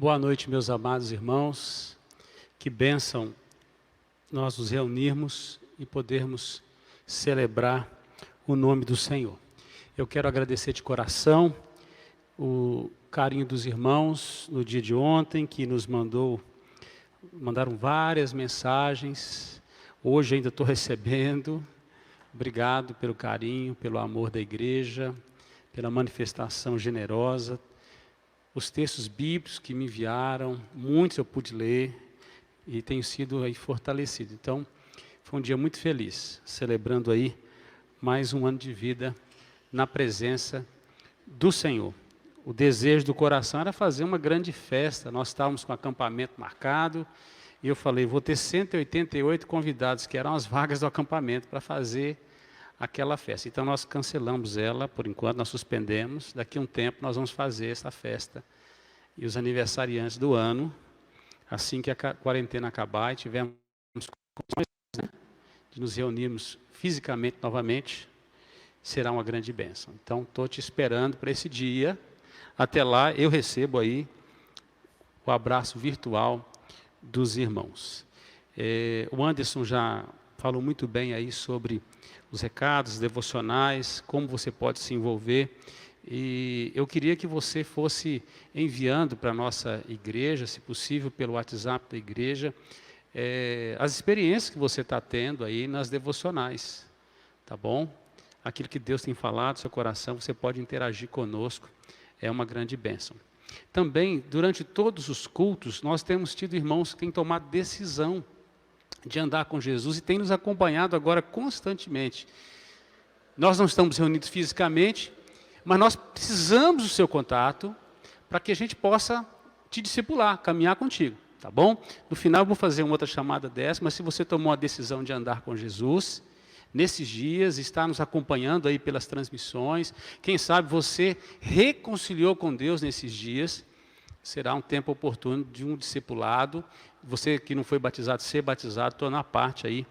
Boa noite, meus amados irmãos. Que bênção nós nos reunirmos e podermos celebrar o nome do Senhor. Eu quero agradecer de coração o carinho dos irmãos no dia de ontem, que nos mandaram várias mensagens. Hoje ainda estou recebendo. Obrigado pelo carinho, pelo amor da igreja, pela manifestação generosa. Os textos bíblicos que me enviaram, muitos eu pude ler e tenho sido aí fortalecido. Então, foi um dia muito feliz, celebrando aí mais um ano de vida na presença do Senhor. O desejo do coração era fazer uma grande festa. Nós estávamos com acampamento marcado e eu falei, vou ter 188 convidados, que eram as vagas do acampamento, para fazer aquela festa. Então nós cancelamos ela, por enquanto nós suspendemos. Daqui a um tempo nós vamos fazer essa festa. E os aniversariantes do ano, assim que a quarentena acabar e tivermos condições, né, de nos reunirmos fisicamente novamente, será uma grande bênção. Então estou te esperando para esse dia. Até lá eu recebo aí o abraço virtual dos irmãos. O Anderson já falou muito bem aí sobre os recados devocionais, como você pode se envolver. E eu queria que você fosse enviando para a nossa igreja, se possível, pelo WhatsApp da igreja, as experiências que você está tendo aí nas devocionais, tá bom? Aquilo que Deus tem falado no seu coração, você pode interagir conosco, é uma grande bênção. Também, durante todos os cultos, nós temos tido irmãos que têm tomado decisão de andar com Jesus e têm nos acompanhado agora constantemente. Nós não estamos reunidos fisicamente, mas nós precisamos do seu contato para que a gente possa te discipular, caminhar contigo, tá bom? No final eu vou fazer uma outra chamada dessa, mas se você tomou a decisão de andar com Jesus, nesses dias, está nos acompanhando aí pelas transmissões, quem sabe você reconciliou com Deus nesses dias, será um tempo oportuno de um discipulado. Você que não foi batizado, ser batizado, tornar parte aí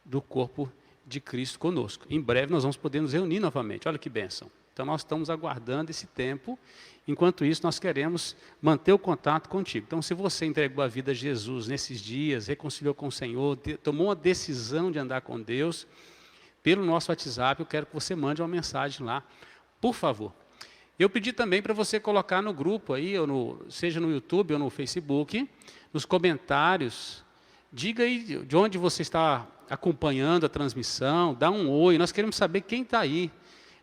do corpo de Cristo conosco. Em breve nós vamos poder nos reunir novamente, olha que bênção. Então nós estamos aguardando esse tempo, enquanto isso nós queremos manter o contato contigo. Então se você entregou a vida a Jesus nesses dias, reconciliou com o Senhor, tomou uma decisão de andar com Deus, pelo nosso WhatsApp eu quero que você mande uma mensagem lá, por favor. Eu pedi também para você colocar no grupo aí, seja no YouTube ou no Facebook, nos comentários, diga aí de onde você está acompanhando a transmissão, dá um oi, nós queremos saber quem está aí.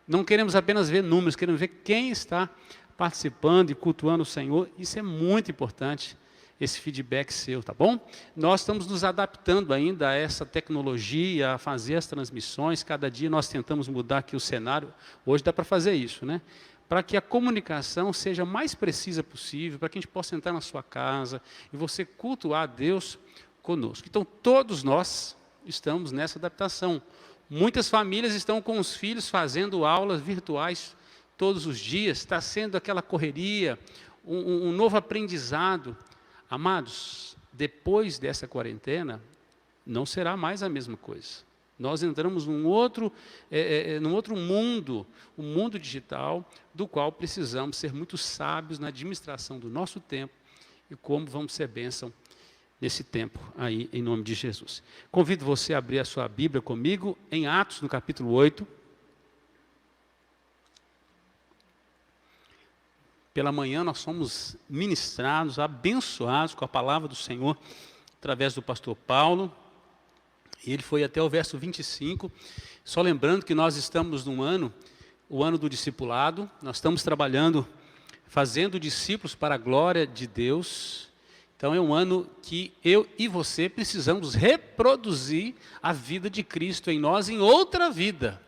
Não queremos apenas ver números, queremos ver quem está participando e cultuando o Senhor. Isso é muito importante, esse feedback seu, tá bom? Nós estamos nos adaptando ainda a essa tecnologia, a fazer as transmissões. Cada dia nós tentamos mudar aqui o cenário. Hoje dá para fazer isso, né? Para que a comunicação seja mais precisa possível, para que a gente possa entrar na sua casa e você cultuar a Deus conosco. Então, todos nós estamos nessa adaptação. Muitas famílias estão com os filhos fazendo aulas virtuais todos os dias, está sendo aquela correria, um novo aprendizado. Amados, depois dessa quarentena, não será mais a mesma coisa. Nós entramos num outro mundo, um mundo digital, do qual precisamos ser muito sábios na administração do nosso tempo e como vamos ser bênção nesse tempo aí, em nome de Jesus. Convido você a abrir a sua Bíblia comigo em Atos, no capítulo 8. Pela manhã nós somos ministrados, abençoados com a palavra do Senhor, através do pastor Paulo. E ele foi até o verso 25, só lembrando que nós estamos num ano, o ano do discipulado, nós estamos trabalhando, fazendo discípulos para a glória de Deus. Então é um ano que eu e você precisamos reproduzir a vida de Cristo em nós, em outra vida.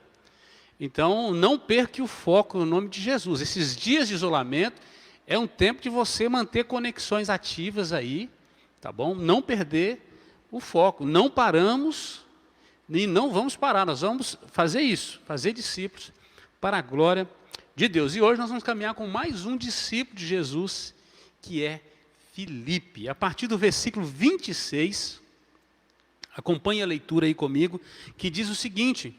Então não perca o foco no nome de Jesus. Esses dias de isolamento é um tempo de você manter conexões ativas aí, tá bom? Não perder o foco, não paramos e não vamos parar, nós vamos fazer isso, fazer discípulos para a glória de Deus. E hoje nós vamos caminhar com mais um discípulo de Jesus, que é Filipe. A partir do versículo 26, acompanhe a leitura aí comigo, que diz o seguinte: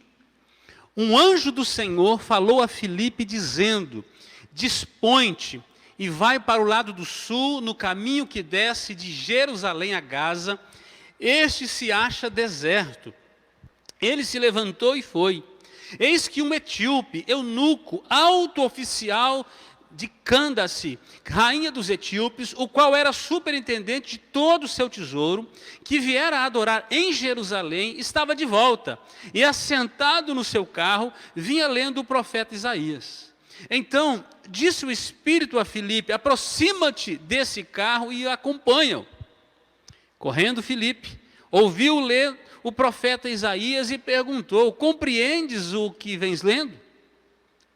um anjo do Senhor falou a Filipe dizendo, dispõe-te e vai para o lado do sul, no caminho que desce de Jerusalém a Gaza. Este se acha deserto. Ele se levantou e foi. Eis que um etíope, eunuco, alto oficial de Cândace, rainha dos etíopes, o qual era superintendente de todo o seu tesouro, que viera a adorar em Jerusalém, estava de volta, e assentado no seu carro, vinha lendo o profeta Isaías. Então, disse o Espírito a Filipe: aproxima-te desse carro e acompanha-o. Correndo Filipe, ouviu ler o profeta Isaías e perguntou: compreendes o que vens lendo?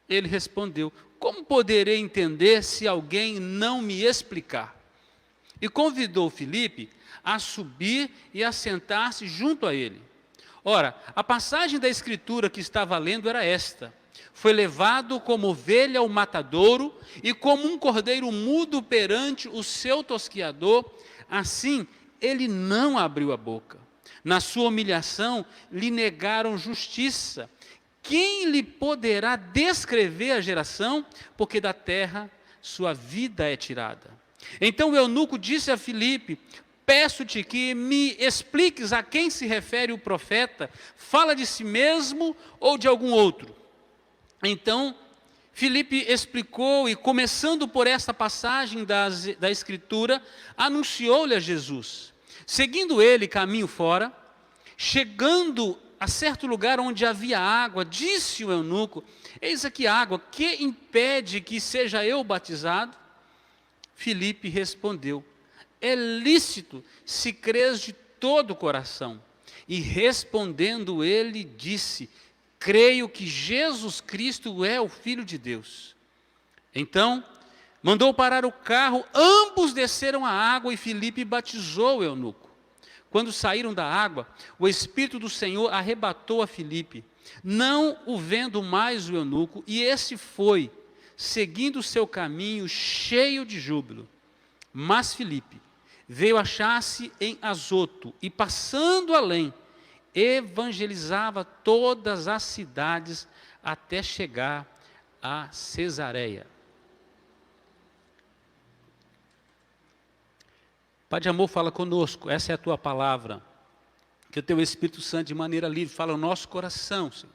Ele respondeu: como poderei entender se alguém não me explicar? E convidou Filipe a subir e a sentar-se junto a ele. Ora, a passagem da escritura que estava lendo era esta: foi levado como ovelha ao matadouro, e como um cordeiro mudo perante o seu tosquiador, assim ele não abriu a boca. Na sua humilhação lhe negaram justiça. Quem lhe poderá descrever a geração? Porque da terra sua vida é tirada. Então o eunuco disse a Filipe: peço-te que me expliques a quem se refere o profeta. Fala de si mesmo ou de algum outro? Então Filipe explicou, e começando por esta passagem da Escritura, anunciou-lhe a Jesus. Seguindo ele caminho fora, chegando a certo lugar onde havia água, disse o eunuco: eis aqui água, que impede que seja eu batizado? Filipe respondeu: é lícito se crês de todo o coração. E respondendo ele, disse: creio que Jesus Cristo é o Filho de Deus. Então mandou parar o carro, ambos desceram a água e Filipe batizou o eunuco. Quando saíram da água, o Espírito do Senhor arrebatou a Filipe, não o vendo mais o eunuco, e esse foi, seguindo o seu caminho, cheio de júbilo. Mas Filipe veio achar-se em Azoto, e passando além, evangelizava todas as cidades até chegar a Cesareia. Pai de amor, fala conosco, essa é a tua palavra. Que o teu Espírito Santo, de maneira livre, fala ao nosso coração, Senhor.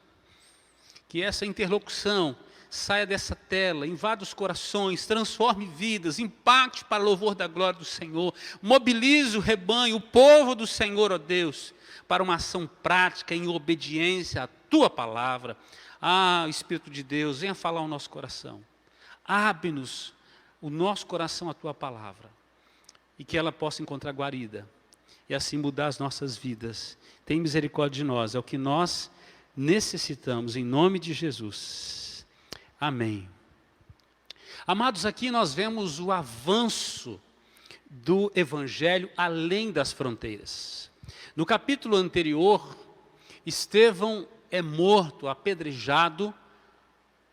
Que essa interlocução saia dessa tela, invada os corações, transforme vidas, impacte para louvor da glória do Senhor. Mobilize o rebanho, o povo do Senhor, ó Deus, para uma ação prática em obediência à tua palavra. Ah, Espírito de Deus, venha falar ao nosso coração. Abre-nos o nosso coração à tua palavra. E que ela possa encontrar guarida, e assim mudar as nossas vidas. Tem misericórdia de nós, é o que nós necessitamos, em nome de Jesus. Amém. Amados, aqui nós vemos o avanço do Evangelho além das fronteiras. No capítulo anterior, Estevão é morto, apedrejado,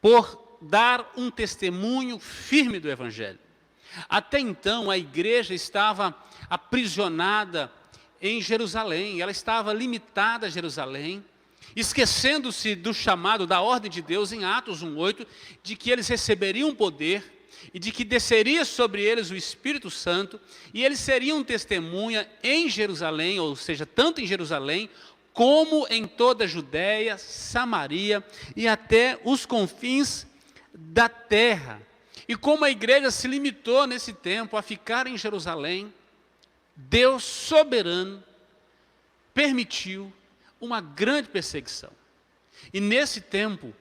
por dar um testemunho firme do Evangelho. Até então, a igreja estava aprisionada em Jerusalém, ela estava limitada a Jerusalém, esquecendo-se do chamado da ordem de Deus em Atos 1:8, de que eles receberiam poder e de que desceria sobre eles o Espírito Santo, e eles seriam testemunha em Jerusalém, ou seja, tanto em Jerusalém, como em toda a Judéia, Samaria e até os confins da terra. E como a igreja se limitou nesse tempo a ficar em Jerusalém, Deus soberano permitiu uma grande perseguição. E nesse tempo,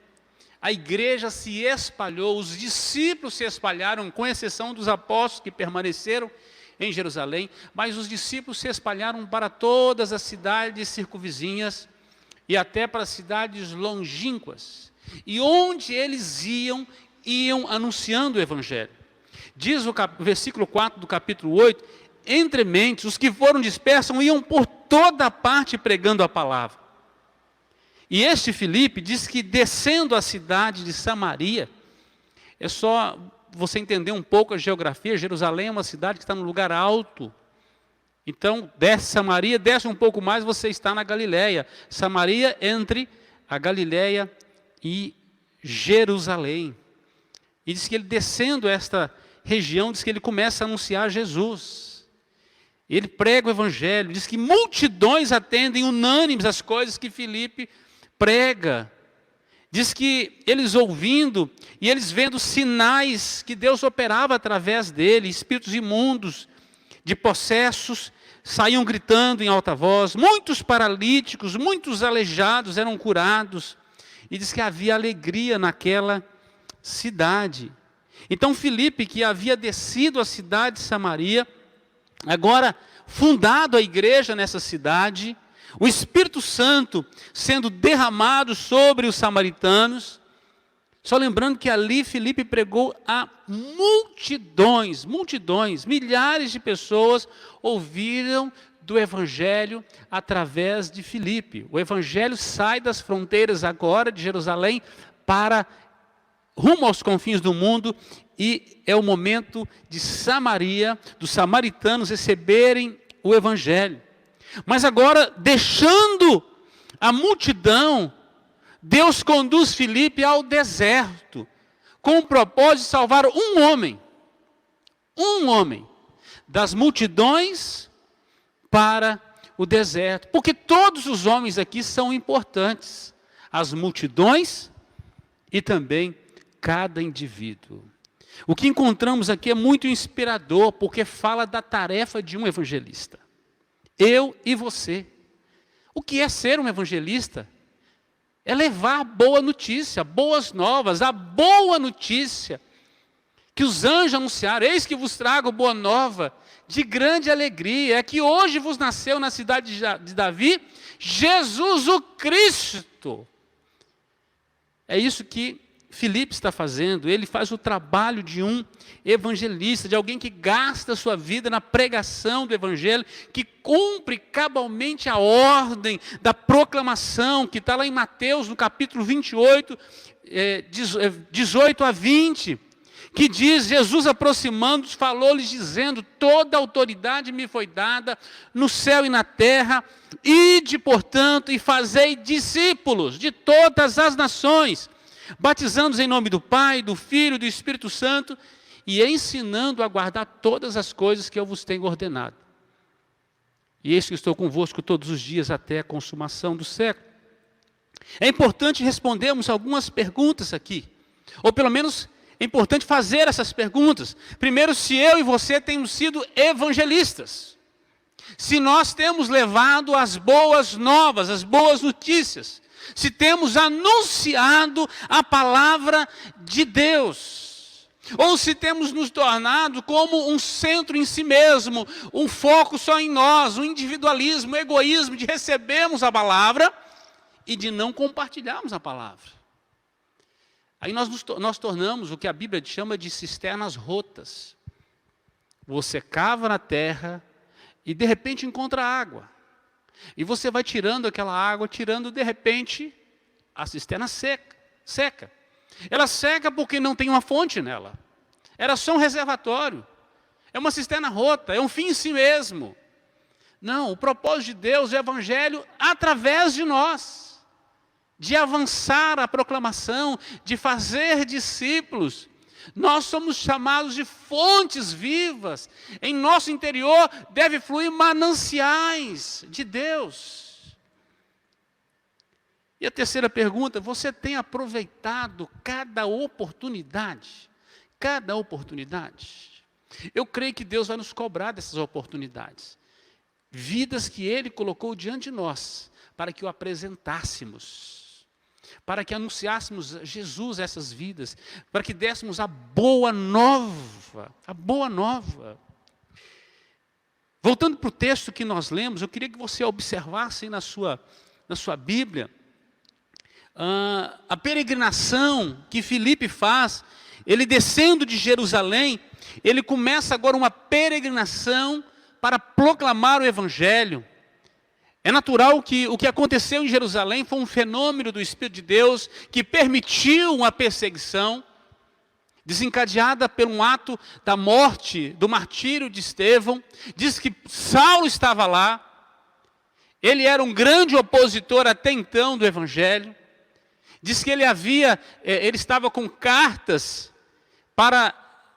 a igreja se espalhou, os discípulos se espalharam, com exceção dos apóstolos que permaneceram em Jerusalém, mas os discípulos se espalharam para todas as cidades circunvizinhas e até para as cidades longínquas. E onde eles iam anunciando o Evangelho. Diz o versículo 4 do capítulo 8, entre mentes, os que foram dispersos iam por toda parte pregando a palavra. E este Filipe diz que descendo a cidade de Samaria, é só você entender um pouco a geografia, Jerusalém é uma cidade que está num lugar alto. Então, desce Samaria, desce um pouco mais, você está na Galileia. Samaria entre a Galileia e Jerusalém. E diz que ele descendo esta região, diz que ele começa a anunciar Jesus. Ele prega o evangelho, diz que multidões atendem unânimes as coisas que Filipe prega. Diz que eles ouvindo e eles vendo sinais que Deus operava através dele, espíritos imundos, de possessos, saíam gritando em alta voz, muitos paralíticos, muitos aleijados eram curados, e diz que havia alegria naquela cidade. Então Filipe, que havia descido à cidade de Samaria, agora fundado a igreja nessa cidade, o Espírito Santo sendo derramado sobre os samaritanos, só lembrando que ali Filipe pregou a multidões, milhares de pessoas ouviram do Evangelho através de Filipe. O Evangelho sai das fronteiras agora de Jerusalém para rumo aos confins do mundo, e é o momento de Samaria, dos samaritanos receberem o Evangelho. Mas agora, deixando a multidão, Deus conduz Filipe ao deserto, com o propósito de salvar um homem, das multidões para o deserto. Porque todos os homens aqui são importantes, as multidões e também cada indivíduo. O que encontramos aqui é muito inspirador, porque fala da tarefa de um evangelista. Eu e você. O que é ser um evangelista? É levar boa notícia, boas novas, a boa notícia que os anjos anunciaram. Eis que vos trago boa nova, de grande alegria, é que hoje vos nasceu na cidade de Davi, Jesus o Cristo. É isso que Filipe está fazendo. Ele faz o trabalho de um evangelista, de alguém que gasta a sua vida na pregação do evangelho, que cumpre cabalmente a ordem da proclamação, que está lá em Mateus, no capítulo 28, 18 a 20, que diz: Jesus aproximando-se, falou-lhes dizendo: toda autoridade me foi dada no céu e na terra, ide, portanto, e fazei discípulos de todas as nações, batizando-os em nome do Pai, do Filho e do Espírito Santo, e ensinando a guardar todas as coisas que eu vos tenho ordenado. E eis que estou convosco todos os dias até a consumação do século. É importante respondermos algumas perguntas aqui, ou pelo menos é importante fazer essas perguntas. Primeiro, se eu e você temos sido evangelistas, se nós temos levado as boas novas, as boas notícias, se temos anunciado a palavra de Deus, ou se temos nos tornado como um centro em si mesmo, um foco só em nós, um individualismo, um egoísmo de recebermos a palavra e de não compartilharmos a palavra. Aí nós tornamos o que a Bíblia chama de cisternas rotas. Você cava na terra e de repente encontra água. E você vai tirando aquela água, de repente, a cisterna seca. Ela seca porque não tem uma fonte nela. Era só um reservatório. É uma cisterna rota, é um fim em si mesmo. Não, o propósito de Deus é o evangelho através de nós. De avançar a proclamação, de fazer discípulos. Nós somos chamados de fontes vivas. Em nosso interior deve fluir mananciais de Deus. E a terceira pergunta: você tem aproveitado cada oportunidade? Cada oportunidade? Eu creio que Deus vai nos cobrar dessas oportunidades. Vidas que Ele colocou diante de nós, para que o apresentássemos. Para que anunciássemos Jesus a essas vidas, para que dessemos a boa nova, Voltando para o texto que nós lemos, eu queria que você observasse na sua Bíblia, a peregrinação que Filipe faz. Ele descendo de Jerusalém, ele começa agora uma peregrinação para proclamar o Evangelho. É natural que o que aconteceu em Jerusalém foi um fenômeno do Espírito de Deus que permitiu uma perseguição, desencadeada por um ato da morte, do martírio de Estevão. Diz que Saulo estava lá, ele era um grande opositor até então do Evangelho. Diz que ele estava com cartas para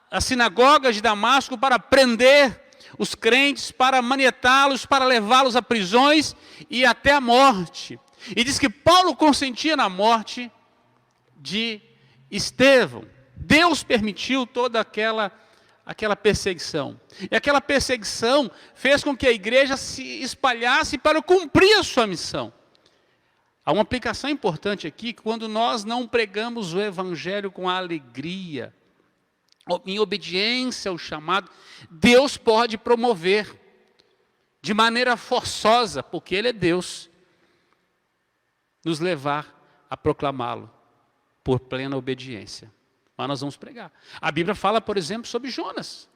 as sinagogas de Damasco para prender os crentes, para manietá-los, para levá-los a prisões e até a morte. E diz que Paulo consentia na morte de Estevão. Deus permitiu toda aquela perseguição. E aquela perseguição fez com que a igreja se espalhasse para cumprir a sua missão. Há uma aplicação importante aqui, quando nós não pregamos o evangelho com alegria, em obediência ao chamado, Deus pode promover de maneira forçosa, porque Ele é Deus, nos levar a proclamá-lo por plena obediência. Mas nós vamos pregar. A Bíblia fala, por exemplo, sobre Jonas.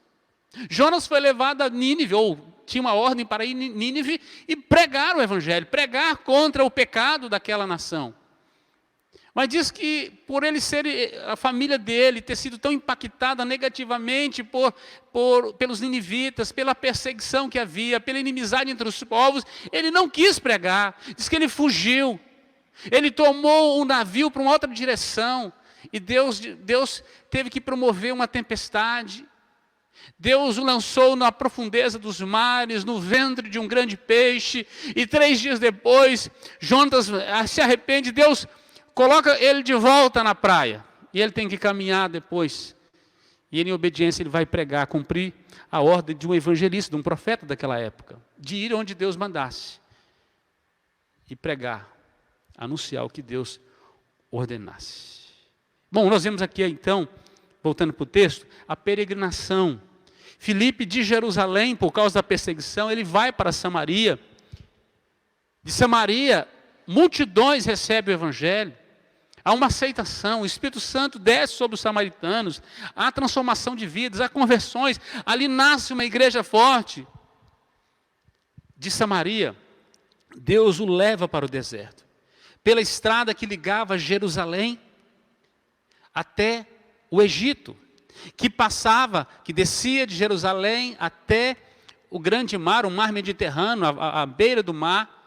Jonas foi levado a Nínive, ou tinha uma ordem para ir a Nínive e pregar o evangelho, pregar contra o pecado daquela nação. Mas diz que por ele ser, a família dele ter sido tão impactada negativamente pelos ninivitas, pela perseguição que havia, pela inimizade entre os povos, ele não quis pregar. Diz que ele fugiu. Ele tomou um navio para uma outra direção. E Deus teve que promover uma tempestade. Deus o lançou na profundeza dos mares, no ventre de um grande peixe. E 3 dias depois, Jonas se arrepende. Deus coloca ele de volta na praia. E ele tem que caminhar depois. E ele, em obediência, ele vai pregar, cumprir a ordem de um evangelista, de um profeta daquela época. De ir onde Deus mandasse. E pregar, anunciar o que Deus ordenasse. Bom, nós vemos aqui então, voltando para o texto, a peregrinação. Filipe de Jerusalém, por causa da perseguição, ele vai para Samaria. De Samaria, multidões recebem o evangelho. Há uma aceitação, o Espírito Santo desce sobre os samaritanos, há transformação de vidas, há conversões, ali nasce uma igreja forte. De Samaria, Deus o leva para o deserto, pela estrada que ligava Jerusalém até o Egito, que descia de Jerusalém até o grande mar, o mar Mediterrâneo, a beira do mar,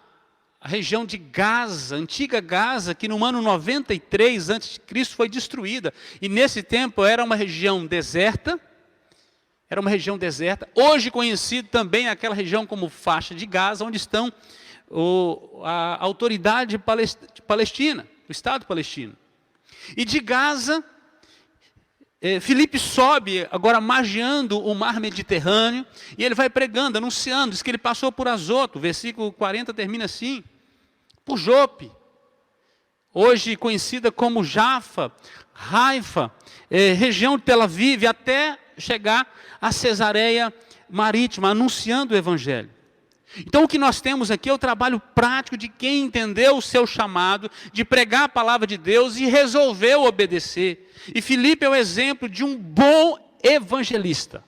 a região de Gaza, antiga Gaza, que no ano 93 a.C. foi destruída. E nesse tempo era uma região deserta, hoje conhecido também aquela região como faixa de Gaza, onde estão a autoridade palestina, o Estado palestino. E de Gaza, Filipe sobe, agora magiando o mar Mediterrâneo, e ele vai pregando, anunciando, diz que ele passou por Azoto, versículo 40 termina assim, por Jope, hoje conhecida como Jafa, Haifa, região de Tel Aviv, até chegar a Cesareia Marítima, anunciando o evangelho. Então o que nós temos aqui é o trabalho prático de quem entendeu o seu chamado, de pregar a palavra de Deus e resolveu obedecer. E Filipe é o exemplo de um bom evangelista.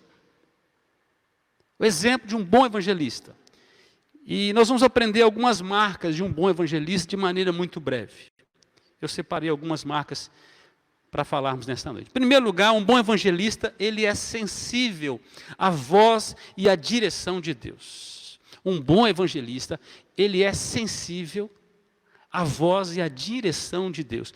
O exemplo de um bom evangelista. E nós vamos aprender algumas marcas de um bom evangelista de maneira muito breve. Eu separei algumas marcas para falarmos nesta noite. Em primeiro lugar, um bom evangelista, ele é sensível à voz e à direção de Deus. Um bom evangelista, ele é sensível à voz e à direção de Deus.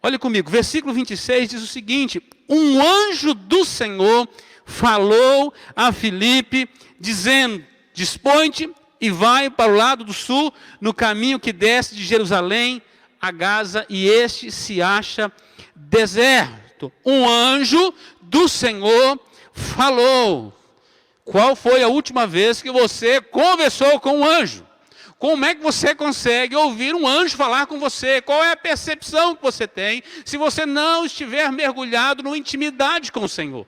Olha comigo, versículo 26 diz o seguinte: um anjo do Senhor falou a Filipe, dizendo, dispõe-te e vai para o lado do sul, no caminho que desce de Jerusalém a Gaza, e este se acha deserto. Um anjo do Senhor falou. Qual foi a última vez que você conversou com um anjo? Como é que você consegue ouvir um anjo falar com você? Qual é a percepção que você tem se você não estiver mergulhado numa intimidade com o Senhor?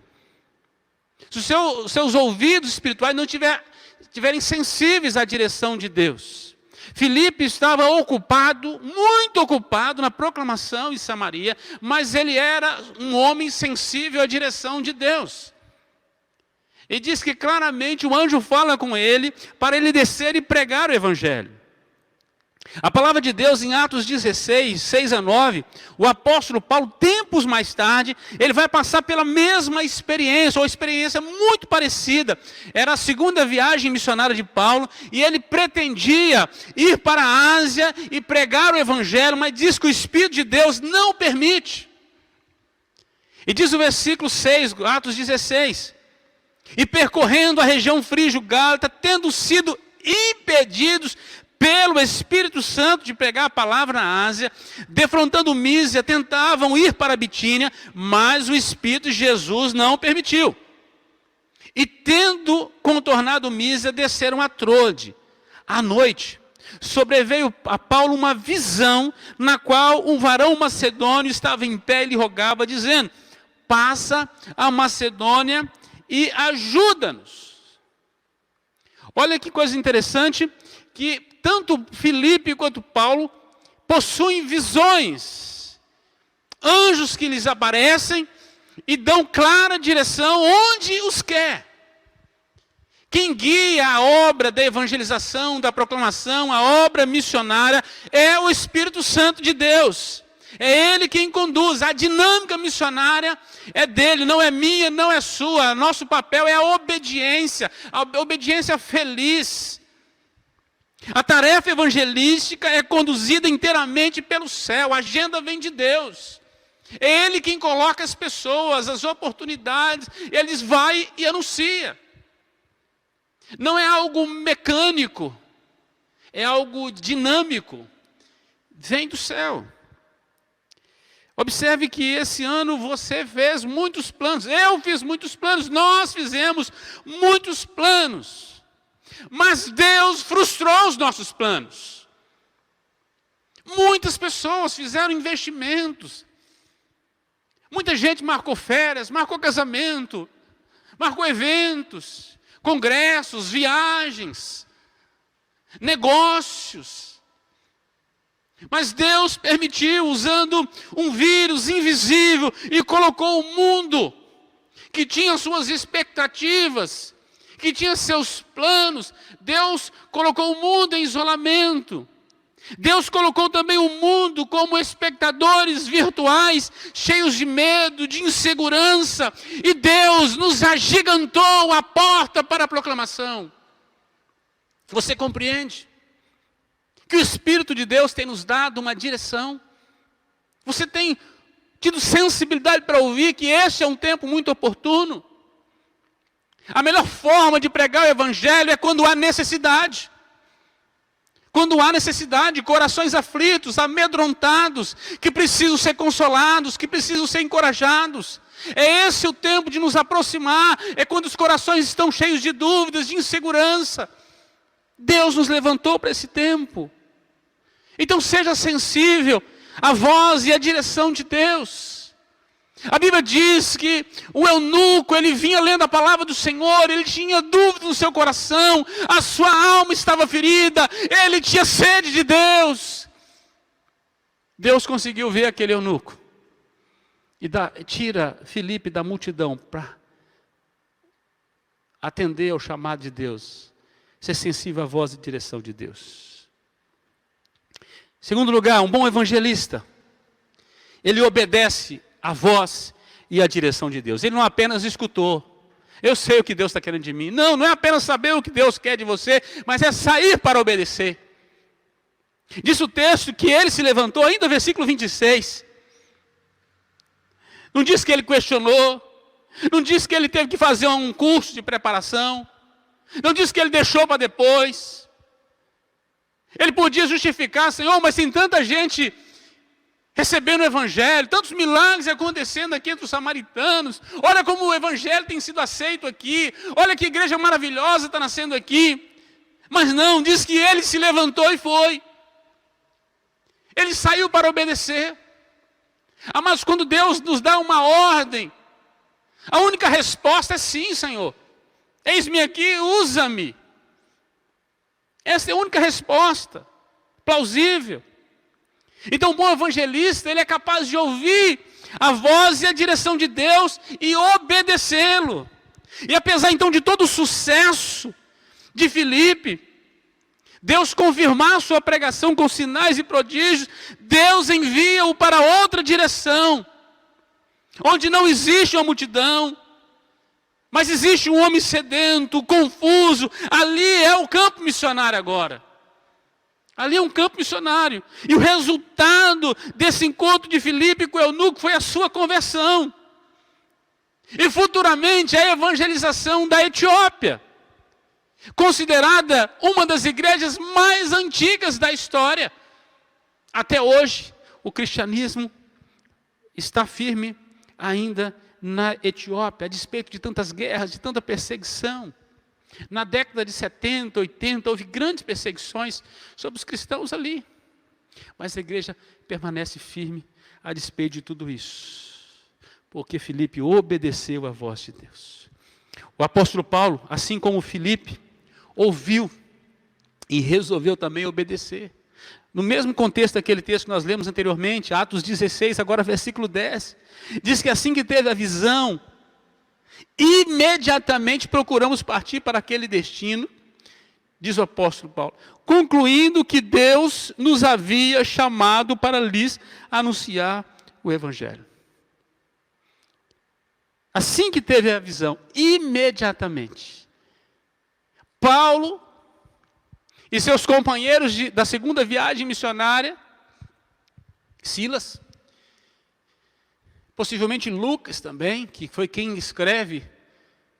Se os seus ouvidos espirituais não estiverem sensíveis à direção de Deus. Filipe estava muito ocupado na proclamação em Samaria, mas ele era um homem sensível à direção de Deus. E diz que claramente o anjo fala com ele para ele descer e pregar o evangelho. A palavra de Deus em Atos 16, 6-9, o apóstolo Paulo, tempos mais tarde, ele vai passar pela mesma experiência, ou experiência muito parecida. Era a segunda viagem missionária de Paulo, e ele pretendia ir para a Ásia e pregar o evangelho, mas diz que o Espírito de Deus não permite. E diz o versículo 6, Atos 16. E percorrendo a região frígio-gálata, tendo sido impedidos pelo Espírito Santo de pregar a palavra na Ásia, defrontando Mísia, tentavam ir para a Bitínia, mas o Espírito de Jesus não permitiu. E tendo contornado Mísia, desceram a Trode. À noite, sobreveio a Paulo uma visão, na qual um varão macedônio estava em pé e lhe rogava, dizendo: passa a Macedônia e ajuda-nos. Olha que coisa interessante, que tanto Filipe quanto Paulo possuem visões, anjos que lhes aparecem e dão clara direção onde os quer. Quem guia a obra da evangelização, da proclamação, a obra missionária, é o Espírito Santo de Deus. É Ele quem conduz. A dinâmica missionária é dele, não é minha, não é sua. Nosso papel é a obediência feliz. A tarefa evangelística é conduzida inteiramente pelo céu. A agenda vem de Deus. É Ele quem coloca as pessoas, as oportunidades. Ele vai e anuncia. Não é algo mecânico, é algo dinâmico. Vem do céu. Observe que esse ano você fez muitos planos, eu fiz muitos planos, nós fizemos muitos planos. Mas Deus frustrou os nossos planos. Muitas pessoas fizeram investimentos. Muita gente marcou férias, marcou casamento, marcou eventos, congressos, viagens, negócios. Mas Deus permitiu, usando um vírus invisível, e colocou o mundo, que tinha suas expectativas, que tinha seus planos. Deus colocou o mundo em isolamento. Deus colocou também o mundo como espectadores virtuais, cheios de medo, de insegurança. E Deus nos agigantou a porta para a proclamação. Você compreende? Que o Espírito de Deus tem nos dado uma direção. Você tem tido sensibilidade para ouvir que este é um tempo muito oportuno. A melhor forma de pregar o Evangelho é quando há necessidade. Quando há necessidade, corações aflitos, amedrontados, que precisam ser consolados, que precisam ser encorajados. É esse o tempo de nos aproximar, é quando os corações estão cheios de dúvidas, de insegurança. Deus nos levantou para esse tempo. Então seja sensível à voz e à direção de Deus. A Bíblia diz que o eunuco, ele vinha lendo a palavra do Senhor, ele tinha dúvida no seu coração, a sua alma estava ferida, ele tinha sede de Deus. Deus conseguiu ver aquele eunuco e tira Filipe da multidão para atender ao chamado de Deus, ser sensível à voz e direção de Deus. Segundo lugar, um bom evangelista, ele obedece a voz e a direção de Deus. Ele não apenas escutou, eu sei o que Deus está querendo de mim. Não, não é apenas saber o que Deus quer de você, mas é sair para obedecer. Diz o texto que ele se levantou, ainda versículo 26. Não diz que ele questionou, não diz que ele teve que fazer um curso de preparação, não diz que ele deixou para depois. Ele podia justificar: Senhor, mas tem tanta gente recebendo o Evangelho, tantos milagres acontecendo aqui entre os samaritanos, olha como o Evangelho tem sido aceito aqui, olha que igreja maravilhosa está nascendo aqui. Mas não, diz que ele se levantou e foi. Ele saiu para obedecer. Mas quando Deus nos dá uma ordem, a única resposta é sim, Senhor. Eis-me aqui, usa-me. Essa é a única resposta plausível. Então o bom evangelista, ele é capaz de ouvir a voz e a direção de Deus e obedecê-lo. E apesar então de todo o sucesso de Filipe, Deus confirmar sua pregação com sinais e prodígios, Deus envia-o para outra direção, onde não existe uma multidão, mas existe um homem sedento, confuso. Ali é o campo missionário agora. Ali é um campo missionário. E o resultado desse encontro de Filipe com o eunuco foi a sua conversão. E futuramente a evangelização da Etiópia, considerada uma das igrejas mais antigas da história. Até hoje, o cristianismo está firme ainda na Etiópia, a despeito de tantas guerras, de tanta perseguição. Na década de 70, 80, houve grandes perseguições sobre os cristãos ali. Mas a igreja permanece firme a despeito de tudo isso, porque Filipe obedeceu à voz de Deus. O apóstolo Paulo, assim como Filipe, ouviu e resolveu também obedecer. No mesmo contexto daquele texto que nós lemos anteriormente, Atos 16, agora versículo 10, diz que assim que teve a visão, imediatamente procuramos partir para aquele destino, diz o apóstolo Paulo, concluindo que Deus nos havia chamado para lhes anunciar o Evangelho. Assim que teve a visão, imediatamente, Paulo e seus companheiros da segunda viagem missionária, Silas, possivelmente Lucas também, que foi quem escreve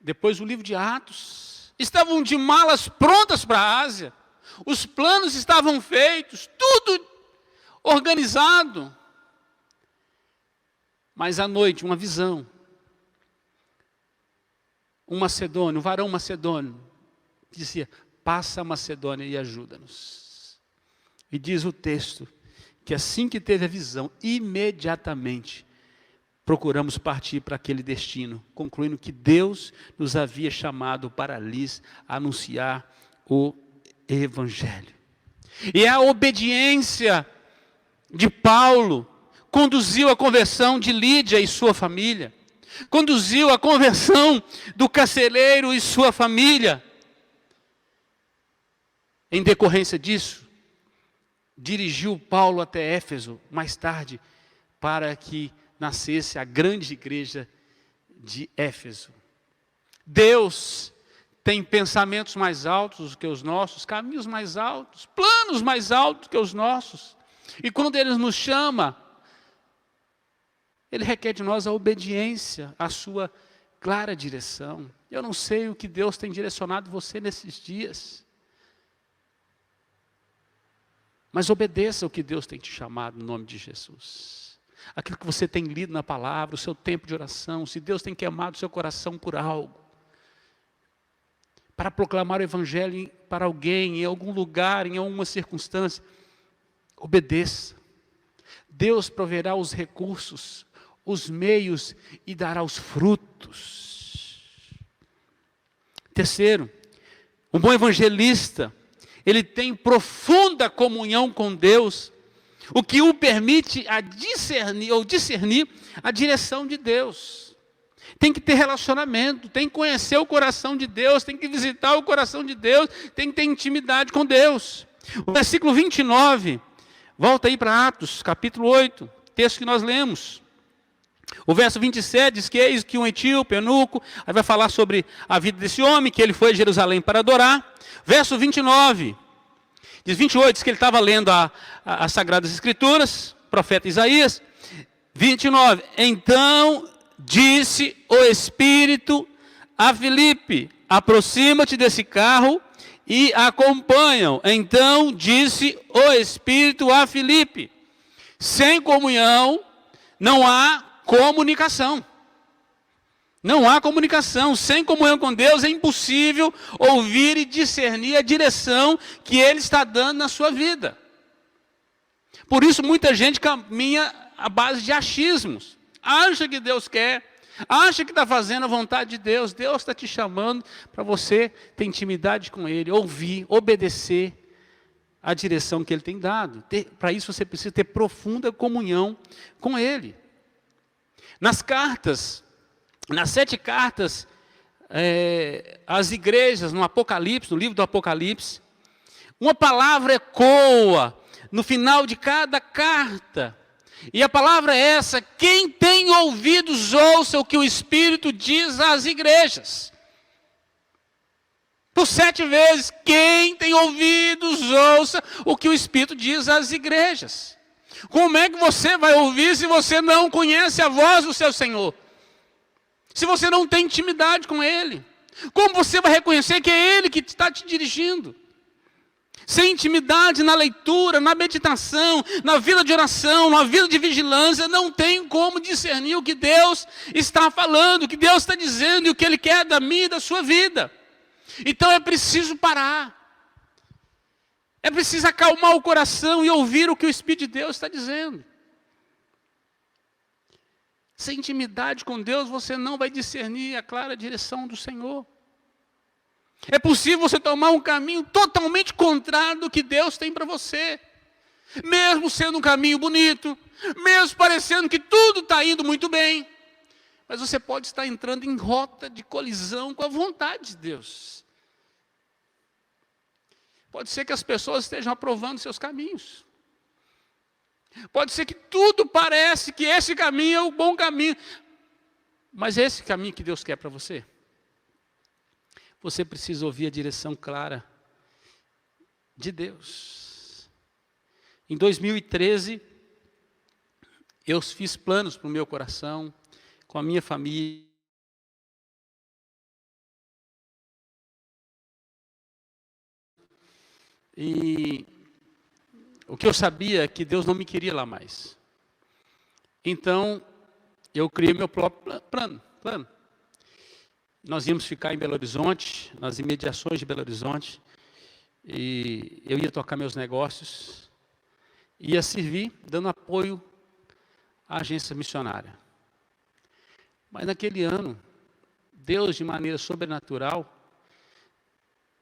depois o livro de Atos, estavam de malas prontas para a Ásia, os planos estavam feitos, tudo organizado. Mas à noite, uma visão, um macedônio, um varão macedônio, dizia: passa a Macedônia e ajuda-nos. E diz o texto, que assim que teve a visão, imediatamente procuramos partir para aquele destino, concluindo que Deus nos havia chamado para lhes anunciar o Evangelho. E a obediência de Paulo conduziu à conversão de Lídia e sua família, conduziu à conversão do carcereiro e sua família. Em decorrência disso, dirigiu Paulo até Éfeso, mais tarde, para que nascesse a grande igreja de Éfeso. Deus tem pensamentos mais altos do que os nossos, caminhos mais altos, planos mais altos que os nossos. E quando Ele nos chama, Ele requer de nós a obediência, a sua clara direção. Eu não sei o que Deus tem direcionado você nesses dias, mas obedeça o que Deus tem te chamado no nome de Jesus. Aquilo que você tem lido na palavra, o seu tempo de oração, se Deus tem queimado o seu coração por algo, para proclamar o Evangelho para alguém, em algum lugar, em alguma circunstância, obedeça. Deus proverá os recursos, os meios e dará os frutos. Terceiro, um bom evangelista, ele tem profunda comunhão com Deus, o que o permite a discernir a direção de Deus. Tem que ter relacionamento, tem que conhecer o coração de Deus, tem que visitar o coração de Deus, tem que ter intimidade com Deus. O versículo 29, volta aí para Atos, capítulo 8, texto que nós lemos. O verso 27 diz que eis que um etíope, eunuco, aí vai falar sobre a vida desse homem, que ele foi a Jerusalém para adorar. Verso 29, diz 28, diz que ele estava lendo as Sagradas Escrituras, profeta Isaías. 29, então disse o Espírito a Filipe, aproxima-te desse carro e acompanham. Então disse o Espírito a Filipe, sem comunhão não há comunicação. Não há comunicação. Sem comunhão com Deus é impossível ouvir e discernir a direção que Ele está dando na sua vida. Por isso muita gente caminha à base de achismos. Acha que Deus quer, acha que está fazendo a vontade de Deus. Deus está te chamando para você ter intimidade com Ele, ouvir, obedecer a direção que Ele tem dado. Para isso você precisa ter profunda comunhão com Ele. Nas cartas, nas 7 cartas, às igrejas, no Apocalipse, no livro do Apocalipse, uma palavra ecoa no final de cada carta. E a palavra é essa: quem tem ouvidos, ouça o que o Espírito diz às igrejas. Por 7 vezes, quem tem ouvidos, ouça o que o Espírito diz às igrejas. Como é que você vai ouvir se você não conhece a voz do seu Senhor? Se você não tem intimidade com Ele, como você vai reconhecer que é Ele que está te dirigindo? Sem intimidade na leitura, na meditação, na vida de oração, na vida de vigilância, não tem como discernir o que Deus está falando, o que Deus está dizendo e o que Ele quer da minha e da sua vida. Então é preciso parar. É preciso acalmar o coração e ouvir o que o Espírito de Deus está dizendo. Sem intimidade com Deus, você não vai discernir a clara direção do Senhor. É possível você tomar um caminho totalmente contrário do que Deus tem para você. Mesmo sendo um caminho bonito, mesmo parecendo que tudo está indo muito bem. Mas você pode estar entrando em rota de colisão com a vontade de Deus. Pode ser que as pessoas estejam aprovando seus caminhos. Pode ser que tudo parece que esse caminho é o bom caminho. Mas é esse caminho que Deus quer para você? Você precisa ouvir a direção clara de Deus. Em 2013, eu fiz planos para o meu coração, com a minha família. E o que eu sabia é que Deus não me queria lá mais. Então, eu criei meu próprio plano. Nós íamos ficar em Belo Horizonte, nas imediações de Belo Horizonte, e eu ia tocar meus negócios, ia servir, dando apoio à agência missionária. Mas naquele ano, Deus, de maneira sobrenatural,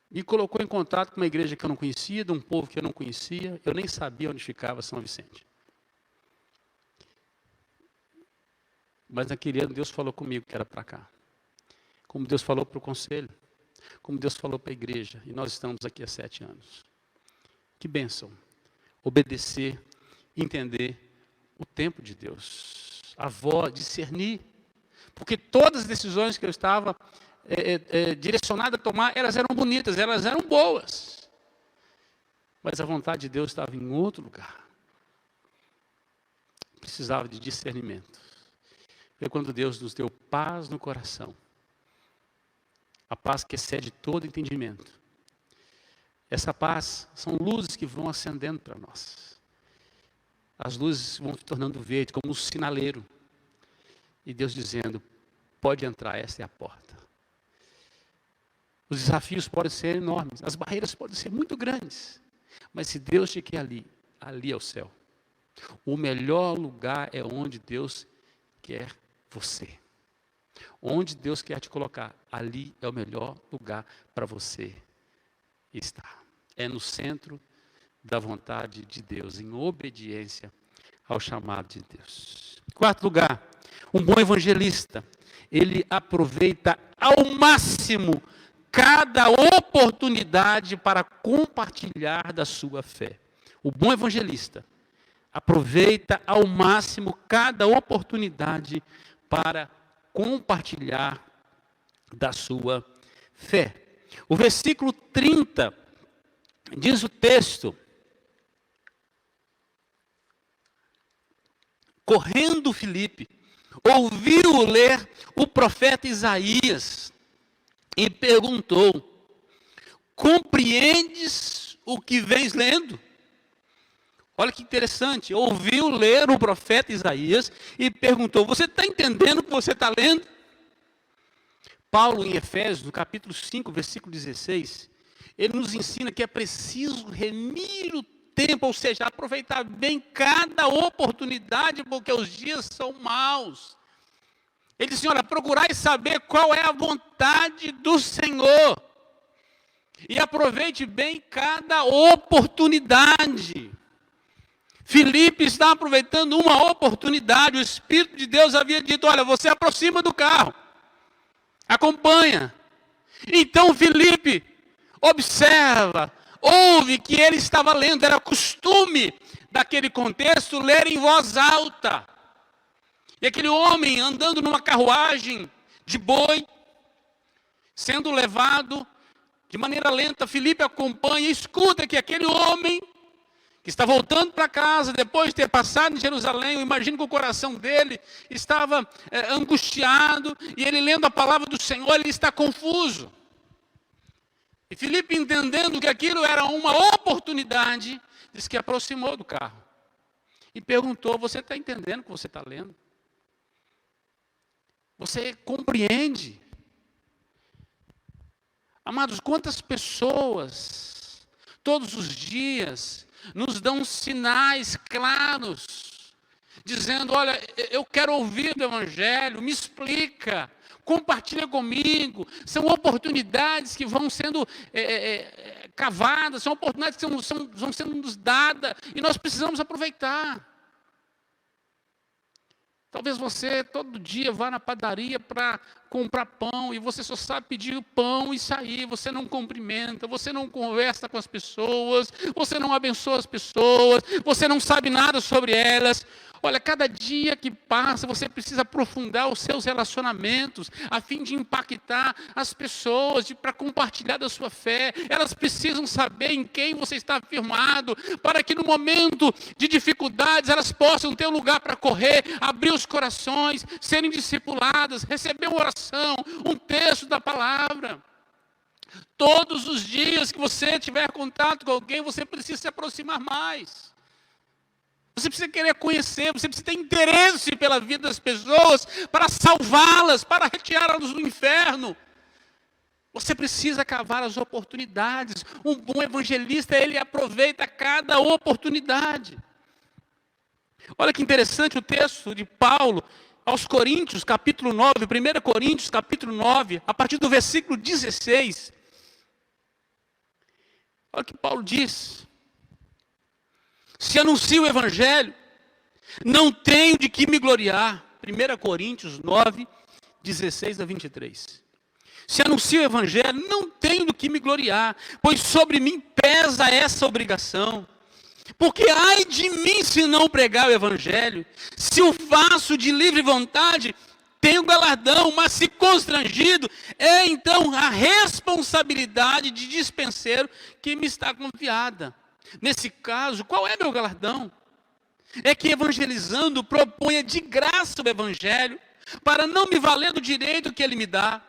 me colocou em contato com uma igreja que eu não conhecia, de um povo que eu não conhecia, eu nem sabia onde ficava São Vicente. Mas naquele ano Deus falou comigo que era para cá. Como Deus falou para o conselho, como Deus falou para a igreja, e nós estamos aqui há 7 anos. Que bênção, obedecer, entender o tempo de Deus, a voz, discernir, porque todas as decisões que eu estava direcionado a tomar, elas eram bonitas, elas eram boas. Mas a vontade de Deus estava em outro lugar. Precisava de discernimento. Foi quando Deus nos deu paz no coração. A paz que excede todo entendimento. Essa paz são luzes que vão acendendo para nós. As luzes vão se tornando verde, como um sinaleiro. E Deus dizendo, pode entrar, essa é a porta. Os desafios podem ser enormes, as barreiras podem ser muito grandes. Mas se Deus te quer ali, ali é o céu. O melhor lugar é onde Deus quer você. Onde Deus quer te colocar, ali é o melhor lugar para você estar. É no centro da vontade de Deus, em obediência ao chamado de Deus. Quarto lugar, um bom evangelista, ele aproveita ao máximo cada oportunidade para compartilhar da sua fé. O bom evangelista aproveita ao máximo cada oportunidade para compartilhar da sua fé. O versículo 30 diz o texto: correndo Filipe, ouviu ler o profeta Isaías e perguntou: compreendes o que vens lendo? Olha que interessante, ouviu ler o profeta Isaías e perguntou: você está entendendo o que você está lendo? Paulo, em Efésios, no capítulo 5, versículo 16, ele nos ensina que é preciso remir o tempo, ou seja, aproveitar bem cada oportunidade, porque os dias são maus. Ele diz: olha, procurai saber qual é a vontade do Senhor. E aproveite bem cada oportunidade. Filipe está aproveitando uma oportunidade. O Espírito de Deus havia dito: olha, você aproxima do carro, acompanha. Então Filipe observa, ouve que ele estava lendo. Era costume daquele contexto ler em voz alta. E aquele homem andando numa carruagem de boi, sendo levado de maneira lenta, Filipe acompanha e escuta que aquele homem que está voltando para casa depois de ter passado em Jerusalém. Eu imagino que o coração dele estava angustiado, e ele lendo a palavra do Senhor, ele está confuso. E Filipe, entendendo que aquilo era uma oportunidade, diz que aproximou do carro e perguntou: você está entendendo o que você está lendo? Você compreende? Amados, quantas pessoas todos os dias nos dão sinais claros, dizendo: olha, eu quero ouvir do Evangelho, me explica, compartilha comigo. São oportunidades que vão sendo cavadas, são oportunidades que vão sendo nos dadas, e nós precisamos aproveitar. Talvez você todo dia vá na padaria para comprar pão, e você só sabe pedir o pão e sair. Você não cumprimenta, você não conversa com as pessoas, você não abençoa as pessoas, você não sabe nada sobre elas. Olha, cada dia que passa, você precisa aprofundar os seus relacionamentos, a fim de impactar as pessoas, para compartilhar da sua fé. Elas precisam saber em quem você está firmado, para que no momento de dificuldades, elas possam ter um lugar para correr, abrir os corações, serem discipuladas, receber uma oração, um texto da palavra. Todos os dias que você tiver contato com alguém, você precisa se aproximar mais. Você precisa querer conhecer, você precisa ter interesse pela vida das pessoas, para salvá-las, para retirá-las do inferno. Você precisa cavar as oportunidades. Um bom evangelista, ele aproveita cada oportunidade. Olha que interessante o texto de Paulo aos Coríntios, capítulo 9, 1 Coríntios, capítulo 9, a partir do versículo 16. Olha o que Paulo diz: se anuncio o evangelho, não tenho de que me gloriar. 1 Coríntios 9, 16 a 23. Se anuncio o evangelho, não tenho do que me gloriar, pois sobre mim pesa essa obrigação. Porque ai de mim se não pregar o evangelho. Se o faço de livre vontade, tenho galardão, mas se constrangido, é então a responsabilidade de dispenseiro que me está confiada. Nesse caso, qual é meu galardão? É que evangelizando proponha de graça o evangelho, para não me valer do direito que ele me dá.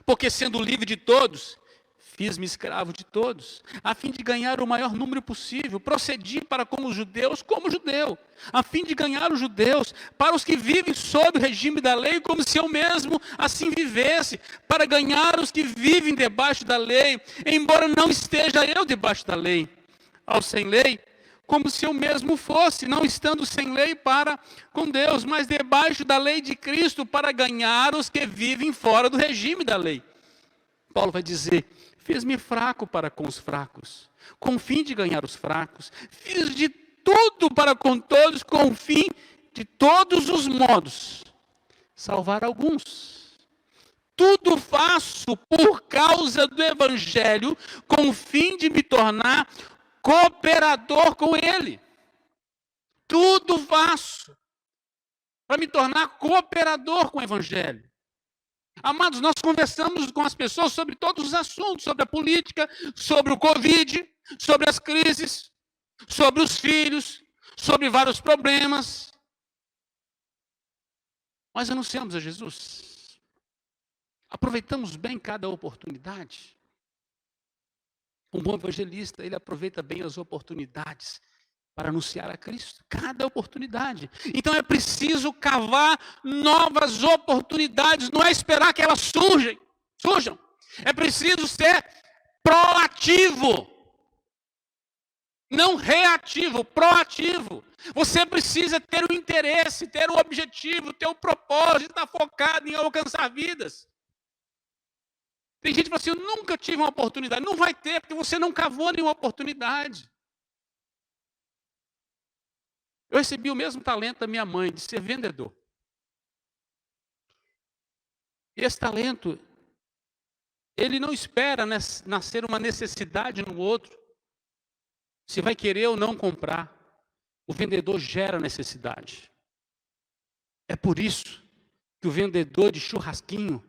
Porque sendo livre de todos, fiz-me escravo de todos, a fim de ganhar o maior número possível. Procedi para com os judeus como judeu, a fim de ganhar os judeus, para os que vivem sob o regime da lei, como se eu mesmo assim vivesse, para ganhar os que vivem debaixo da lei, embora não esteja eu debaixo da lei. Ao sem lei, como se eu mesmo fosse, não estando sem lei para com Deus, mas debaixo da lei de Cristo, para ganhar os que vivem fora do regime da lei. Paulo vai dizer: fiz-me fraco para com os fracos, com o fim de ganhar os fracos. Fiz de tudo para com todos, com o fim de todos os modos salvar alguns. Tudo faço por causa do evangelho, com o fim de me tornar cooperador com ele. Tudo faço para me tornar cooperador com o evangelho. Amados, nós conversamos com as pessoas sobre todos os assuntos, sobre a política, sobre o Covid, sobre as crises, sobre os filhos, sobre vários problemas. Nós anunciamos a Jesus. Aproveitamos bem cada oportunidade. Um bom evangelista, ele aproveita bem as oportunidades para anunciar a Cristo. Cada oportunidade. Então é preciso cavar novas oportunidades. Não é esperar que elas surjam. É preciso ser proativo. Não reativo, proativo. Você precisa ter o interesse, ter o objetivo, ter o propósito, estar focado em alcançar vidas. Tem gente que fala assim: eu nunca tive uma oportunidade. Não vai ter, porque você não cavou nenhuma oportunidade. Eu recebi o mesmo talento da minha mãe, de ser vendedor. E esse talento, ele não espera nascer uma necessidade no outro, se vai querer ou não comprar. O vendedor gera necessidade. É por isso que o vendedor de churrasquinho,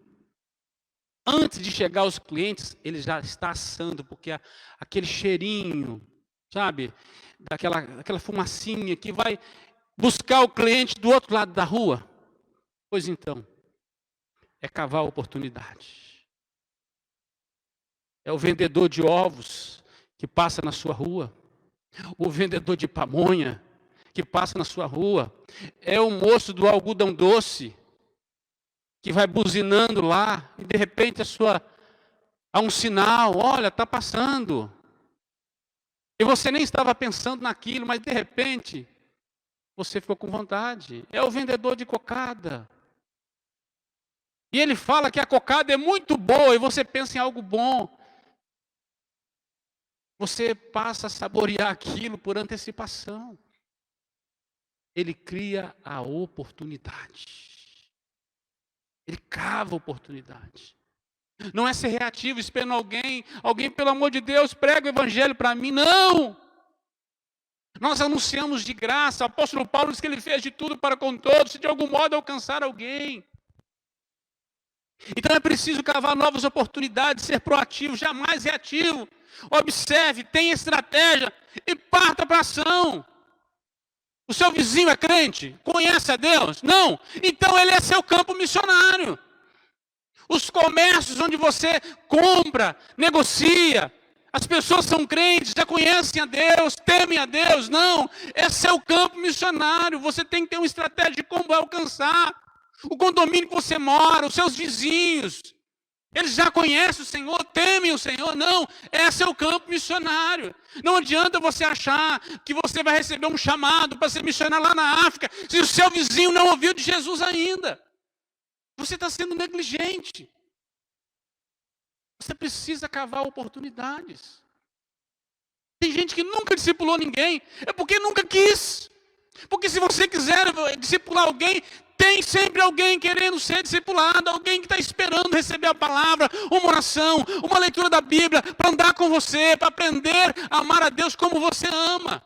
antes de chegar aos clientes, ele já está assando, porque aquele cheirinho sabe? Daquela fumacinha que vai buscar o cliente do outro lado da rua. Pois então, é cavar a oportunidade. É o vendedor de ovos que passa na sua rua. O vendedor de pamonha que passa na sua rua. É o moço do algodão doce que vai buzinando lá e de repente há um sinal, olha, está passando. E você nem estava pensando naquilo, mas de repente você ficou com vontade. É o vendedor de cocada. E ele fala que a cocada é muito boa e você pensa em algo bom. Você passa a saborear aquilo por antecipação. Ele cria a oportunidade. Ele cava a oportunidade. Não é ser reativo, esperando alguém, pelo amor de Deus, prega o evangelho para mim. Não! Nós anunciamos de graça. O apóstolo Paulo diz que ele fez de tudo para com todos, se de algum modo alcançar alguém. Então é preciso cavar novas oportunidades, ser proativo, jamais reativo. Observe, tenha estratégia e parta para a ação. O seu vizinho é crente? Conhece a Deus? Não. Então ele é seu campo missionário. Os comércios onde você compra, negocia, as pessoas são crentes, já conhecem a Deus, temem a Deus. Não, é seu campo missionário. Você tem que ter uma estratégia de como vai alcançar. O condomínio que você mora, os seus vizinhos, eles já conhecem o Senhor, temem o Senhor. Não, é seu campo missionário. Não adianta você achar que você vai receber um chamado para ser missionário lá na África, se o seu vizinho não ouviu de Jesus ainda. Você está sendo negligente. Você precisa cavar oportunidades. Tem gente que nunca discipulou ninguém, é porque nunca quis. Porque se você quiser discipular alguém, tem sempre alguém querendo ser discipulado, alguém que está esperando receber a palavra, uma oração, uma leitura da Bíblia, para andar com você, para aprender a amar a Deus como você ama.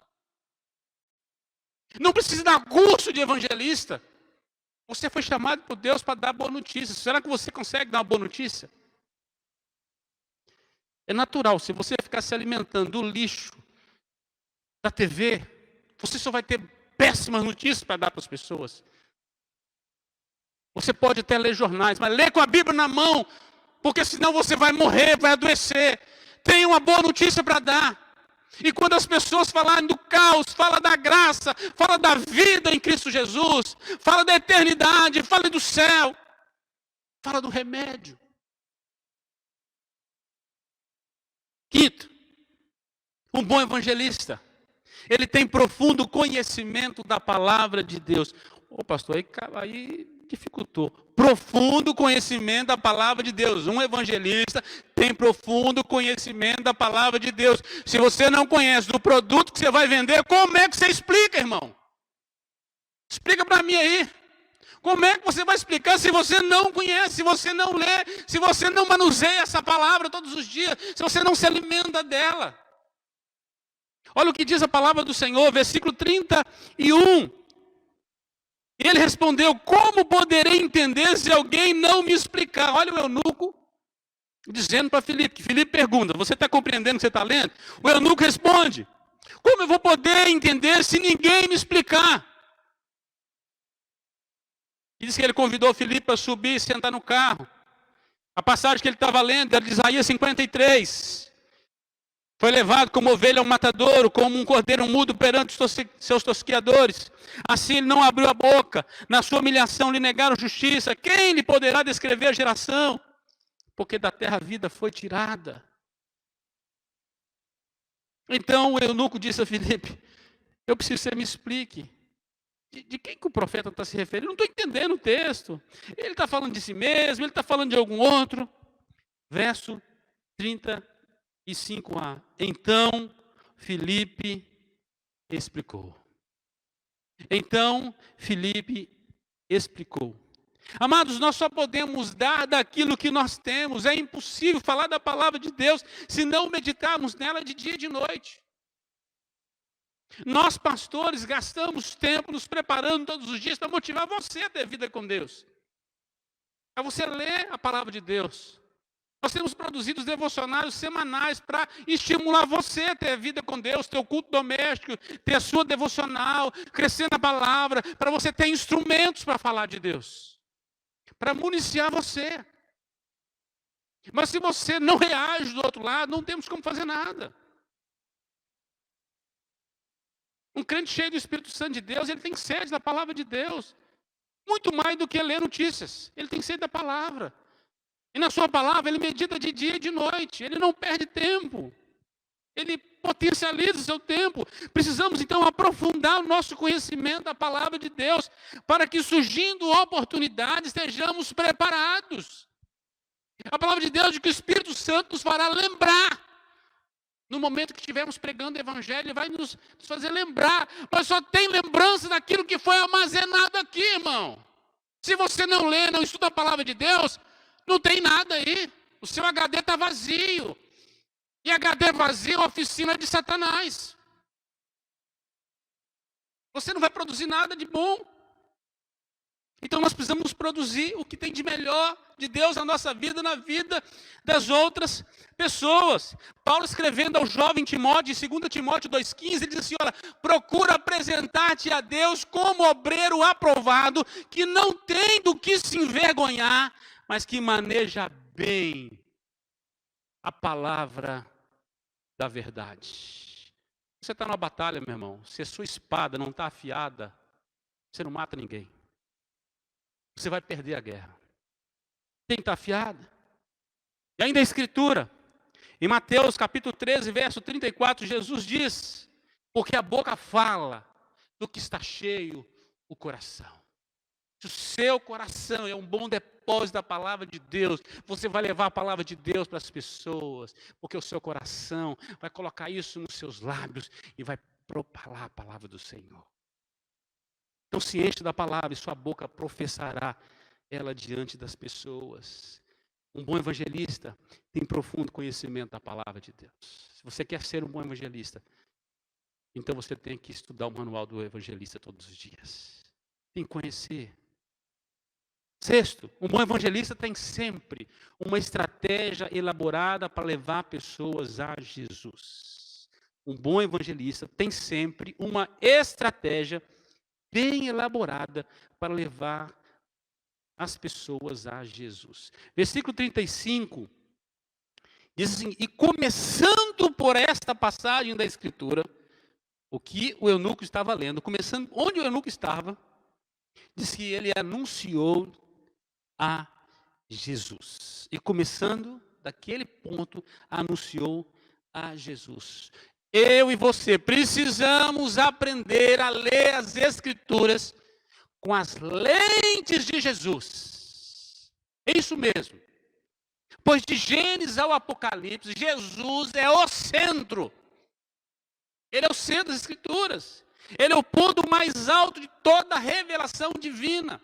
Não precisa dar curso de evangelista. Você foi chamado por Deus para dar boa notícia. Será que você consegue dar uma boa notícia? É natural, se você ficar se alimentando do lixo da TV, você só vai ter péssimas notícias para dar para as pessoas. Você pode até ler jornais, mas lê com a Bíblia na mão, porque senão você vai morrer, vai adoecer. Tem uma boa notícia para dar. E quando as pessoas falarem do caos, fala da graça, fala da vida em Cristo Jesus, fala da eternidade, fala do céu, fala do remédio. Quinto, um bom evangelista, ele tem profundo conhecimento da palavra de Deus. Ô pastor, aí dificultou. Profundo conhecimento da palavra de Deus. Um evangelista tem profundo conhecimento da palavra de Deus. Se você não conhece do produto que você vai vender, como é que você explica, irmão? Explica para mim aí. Como é que você vai explicar se você não conhece, se você não lê, se você não manuseia essa palavra todos os dias, se você não se alimenta dela? Olha o que diz a palavra do Senhor, versículo 31. Ele respondeu: como poderei entender se alguém não me explicar? Olha o eunuco dizendo para Filipe, que Filipe pergunta: você está compreendendo o que você está lendo? O eunuco responde: como eu vou poder entender se ninguém me explicar? E diz que ele convidou Filipe para subir e sentar no carro. A passagem que ele estava lendo era de Isaías 53. Foi levado como ovelha ao matadouro, como um cordeiro mudo perante os seus tosqueadores. Assim ele não abriu a boca. Na sua humilhação lhe negaram justiça. Quem lhe poderá descrever a geração? Porque da terra a vida foi tirada. Então o eunuco disse a Filipe: eu preciso que você me explique. De quem que o profeta está se referindo? Eu não estou entendendo o texto. Ele está falando de si mesmo, ele está falando de algum outro. Verso 35a. Então Filipe explicou. Amados, nós só podemos dar daquilo que nós temos. É impossível falar da palavra de Deus se não meditarmos nela de dia e de noite. Nós, pastores, gastamos tempo nos preparando todos os dias para motivar você a ter vida com Deus. Para você ler a palavra de Deus. Nós temos produzido os devocionários semanais para estimular você a ter vida com Deus, ter o culto doméstico, ter a sua devocional, crescer na palavra, para você ter instrumentos para falar de Deus, para municiar você. Mas se você não reage do outro lado, não temos como fazer nada. Um crente cheio do Espírito Santo de Deus, ele tem sede da palavra de Deus. Muito mais do que ler notícias. Ele tem sede da palavra. E na sua palavra, ele medita de dia e de noite. Ele não perde tempo. Ele potencializa o seu tempo. Precisamos, então, aprofundar o nosso conhecimento da palavra de Deus, para que, surgindo oportunidades, estejamos preparados. A palavra de Deus diz que o Espírito Santo nos fará lembrar. No momento que estivermos pregando o Evangelho, ele vai nos fazer lembrar. Mas só tem lembrança daquilo que foi armazenado aqui, irmão. Se você não lê, não estuda a palavra de Deus, não tem nada aí. O seu HD está vazio. E HD vazio é a oficina de Satanás. Você não vai produzir nada de bom. Então nós precisamos produzir o que tem de melhor de Deus na nossa vida, na vida das outras pessoas. Paulo, escrevendo ao jovem Timóteo, em 2 Timóteo 2,15, ele diz assim: olha, procura apresentar-te a Deus como obreiro aprovado, que não tem do que se envergonhar, mas que maneja bem a palavra da verdade. Você está numa batalha, meu irmão, se a sua espada não está afiada, você não mata ninguém. Você vai perder a guerra. Tem que estar afiada. E ainda a Escritura, em Mateus capítulo 13, verso 34, Jesus diz: porque a boca fala do que está cheio o coração. Se o seu coração é um bom depósito da palavra de Deus, você vai levar a palavra de Deus para as pessoas, porque o seu coração vai colocar isso nos seus lábios e vai propalar a palavra do Senhor. Então se enche da palavra e sua boca professará ela diante das pessoas. Um bom evangelista tem profundo conhecimento da palavra de Deus. Se você quer ser um bom evangelista, então você tem que estudar o manual do evangelista todos os dias. Tem que conhecer. Sexto, um bom evangelista tem sempre uma estratégia elaborada para levar pessoas a Jesus. Um bom evangelista tem sempre uma estratégia bem elaborada para levar as pessoas a Jesus. Versículo 35 diz assim: e começando por esta passagem da Escritura, o que o eunuco estava lendo, começando onde o eunuco estava, diz que ele anunciou a Jesus. E começando daquele ponto, anunciou a Jesus. Eu e você precisamos aprender a ler as Escrituras com as lentes de Jesus. É isso mesmo. Pois de Gênesis ao Apocalipse, Jesus é o centro. Ele é o centro das Escrituras. Ele é o ponto mais alto de toda a revelação divina.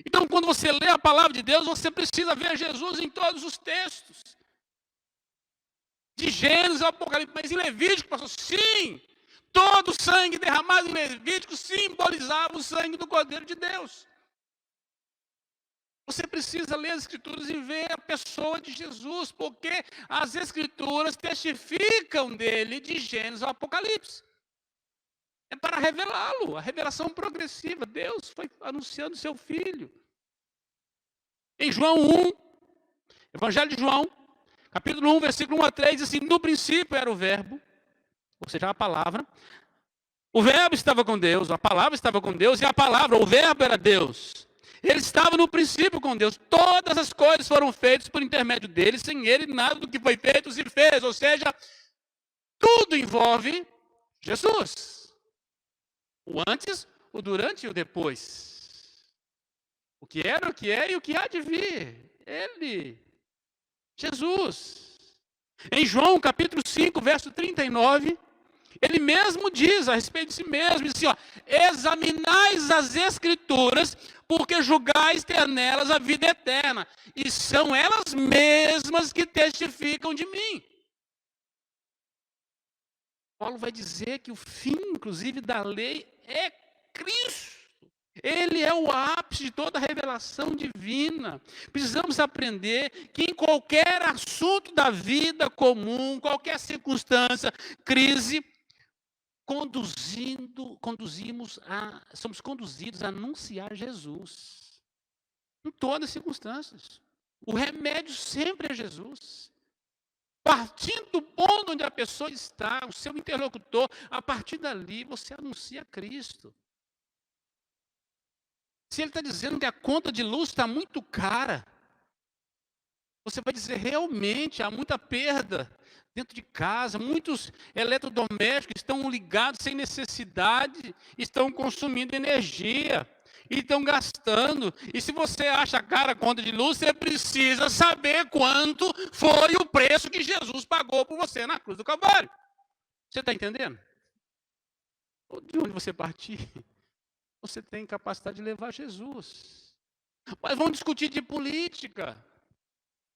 Então, quando você lê a palavra de Deus, você precisa ver Jesus em todos os textos. De Gênesis ao Apocalipse, mas em Levítico, pastor, sim, todo o sangue derramado em Levítico simbolizava o sangue do Cordeiro de Deus. Você precisa ler as Escrituras e ver a pessoa de Jesus, porque as Escrituras testificam dele de Gênesis ao Apocalipse. É para revelá-lo, a revelação progressiva. Deus foi anunciando seu Filho. Em João 1, Evangelho de João, capítulo 1, versículo 1 a 3, diz assim: no princípio era o verbo, ou seja, a palavra. O verbo estava com Deus, a palavra estava com Deus, e a palavra, o verbo era Deus. Ele estava no princípio com Deus. Todas as coisas foram feitas por intermédio dele, sem ele nada do que foi feito se fez. Ou seja, tudo envolve Jesus. O antes, o durante e o depois. O que era, o que é e o que há de vir. Ele, Jesus. Em João capítulo 5, verso 39, ele mesmo diz a respeito de si mesmo, diz assim, ó: examinais as Escrituras, porque julgais ter nelas a vida eterna, e são elas mesmas que testificam de mim. Paulo vai dizer que o fim, inclusive, da lei é Cristo. Ele é o ápice de toda a revelação divina. Precisamos aprender que em qualquer assunto da vida comum, qualquer circunstância, crise, somos conduzidos a anunciar Jesus. Em todas as circunstâncias. O remédio sempre é Jesus. Partindo do ponto onde a pessoa está, o seu interlocutor, a partir dali você anuncia Cristo. Se ele está dizendo que a conta de luz está muito cara, você vai dizer, realmente, há muita perda dentro de casa, muitos eletrodomésticos estão ligados sem necessidade, estão consumindo energia, e estão gastando. E se você acha cara a conta de luz, você precisa saber quanto foi o preço que Jesus pagou por você na cruz do Calvário. Você está entendendo? De onde você partir, você tem capacidade de levar Jesus. Mas vamos discutir de política.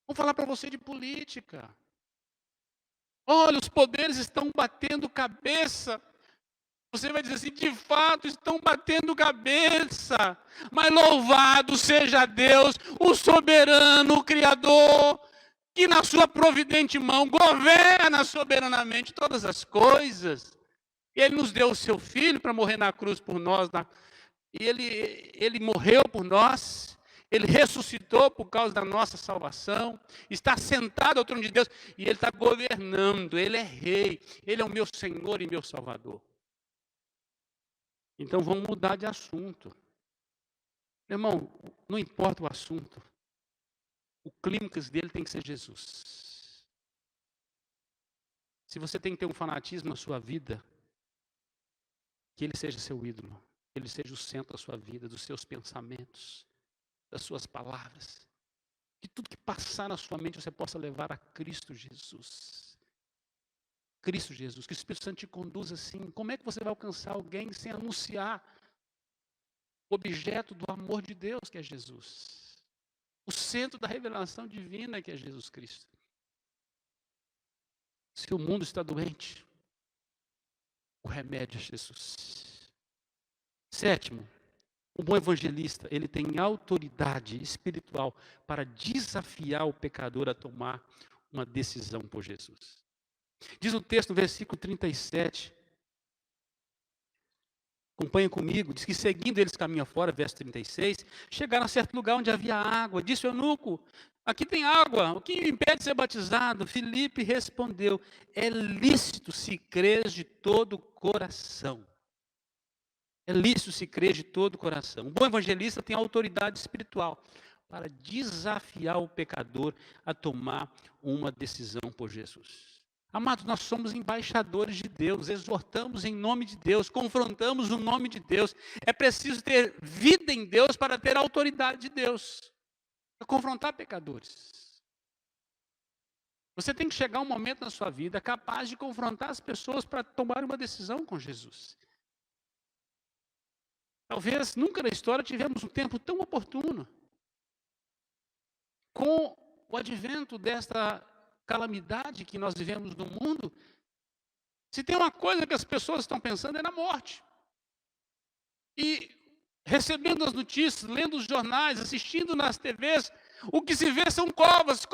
Vamos falar para você de política. Olha, os poderes estão batendo cabeça. Você vai dizer assim, de fato estão batendo cabeça. Mas louvado seja Deus, o soberano, o Criador, que na sua providente mão governa soberanamente todas as coisas. Ele nos deu o seu Filho para morrer na cruz por nós. E ele morreu por nós. Ele ressuscitou por causa da nossa salvação. Está sentado ao trono de Deus. E Ele está governando. Ele é rei. Ele é o meu Senhor e meu Salvador. Então vamos mudar de assunto. Irmão, não importa o assunto. O clímax dele tem que ser Jesus. Se você tem que ter um fanatismo na sua vida, que ele seja seu ídolo. Que ele seja o centro da sua vida, dos seus pensamentos, das suas palavras. Que tudo que passar na sua mente você possa levar a Cristo Jesus. Cristo Jesus, que o Espírito Santo te conduza assim. Como é que você vai alcançar alguém sem anunciar o objeto do amor de Deus, que é Jesus? O centro da revelação divina, que é Jesus Cristo. Se o mundo está doente, o remédio é Jesus. Sétimo, o bom evangelista, ele tem autoridade espiritual para desafiar o pecador a tomar uma decisão por Jesus. Diz o texto no versículo 37, acompanha comigo, diz que seguindo eles caminham fora, verso 36, chegaram a certo lugar onde havia água, disse o eunuco, aqui tem água, o que impede de ser batizado? Filipe respondeu, é lícito se crer de todo o coração. É lícito se crer de todo o coração. Um bom evangelista tem autoridade espiritual para desafiar o pecador a tomar uma decisão por Jesus. Amados, nós somos embaixadores de Deus, exortamos em nome de Deus, confrontamos o nome de Deus. É preciso ter vida em Deus para ter a autoridade de Deus, para confrontar pecadores. Você tem que chegar um momento na sua vida capaz de confrontar as pessoas para tomar uma decisão com Jesus. Talvez nunca na história tivemos um tempo tão oportuno. Com o advento desta calamidade que nós vivemos no mundo, se tem uma coisa que as pessoas estão pensando é na morte. E recebendo as notícias, lendo os jornais, assistindo nas TVs, o que se vê são covas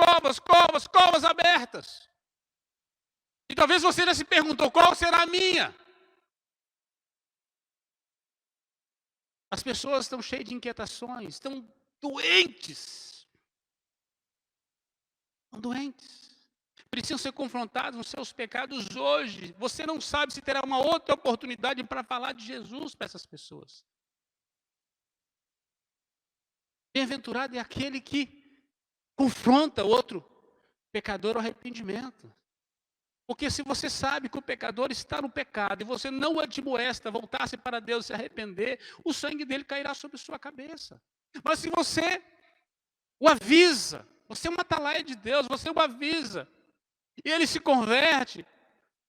abertas. E talvez você já se perguntou, qual será a minha? As pessoas estão cheias de inquietações, estão doentes. Estão doentes. Precisam ser confrontados nos seus pecados hoje. Você não sabe se terá uma outra oportunidade para falar de Jesus para essas pessoas. Bem-aventurado é aquele que confronta outro pecador ao arrependimento. Porque se você sabe que o pecador está no pecado e você não o admoesta a voltar-se para Deus e se arrepender, o sangue dele cairá sobre sua cabeça. Mas se você o avisa, você é uma atalaia de Deus, você o avisa, e ele se converte,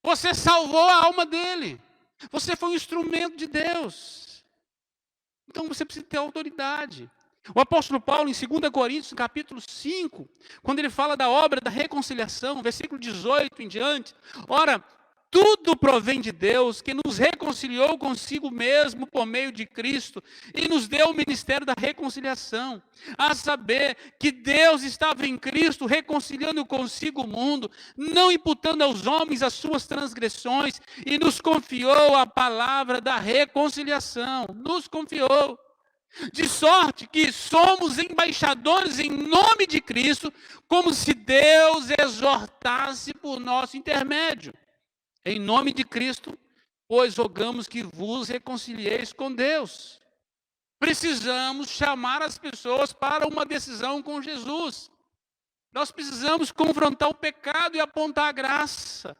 você salvou a alma dele. Você foi um instrumento de Deus. Então você precisa ter autoridade. O apóstolo Paulo, em 2 Coríntios, capítulo 5, quando ele fala da obra da reconciliação, versículo 18 em diante, ora, tudo provém de Deus, que nos reconciliou consigo mesmo por meio de Cristo e nos deu o ministério da reconciliação. A saber, que Deus estava em Cristo reconciliando consigo o mundo, não imputando aos homens as suas transgressões, e nos confiou a palavra da reconciliação. Nos confiou. De sorte que somos embaixadores em nome de Cristo, como se Deus exortasse por nosso intermédio. Em nome de Cristo, pois rogamos que vos reconcilieis com Deus. Precisamos chamar as pessoas para uma decisão com Jesus. Nós precisamos confrontar o pecado e apontar a graça.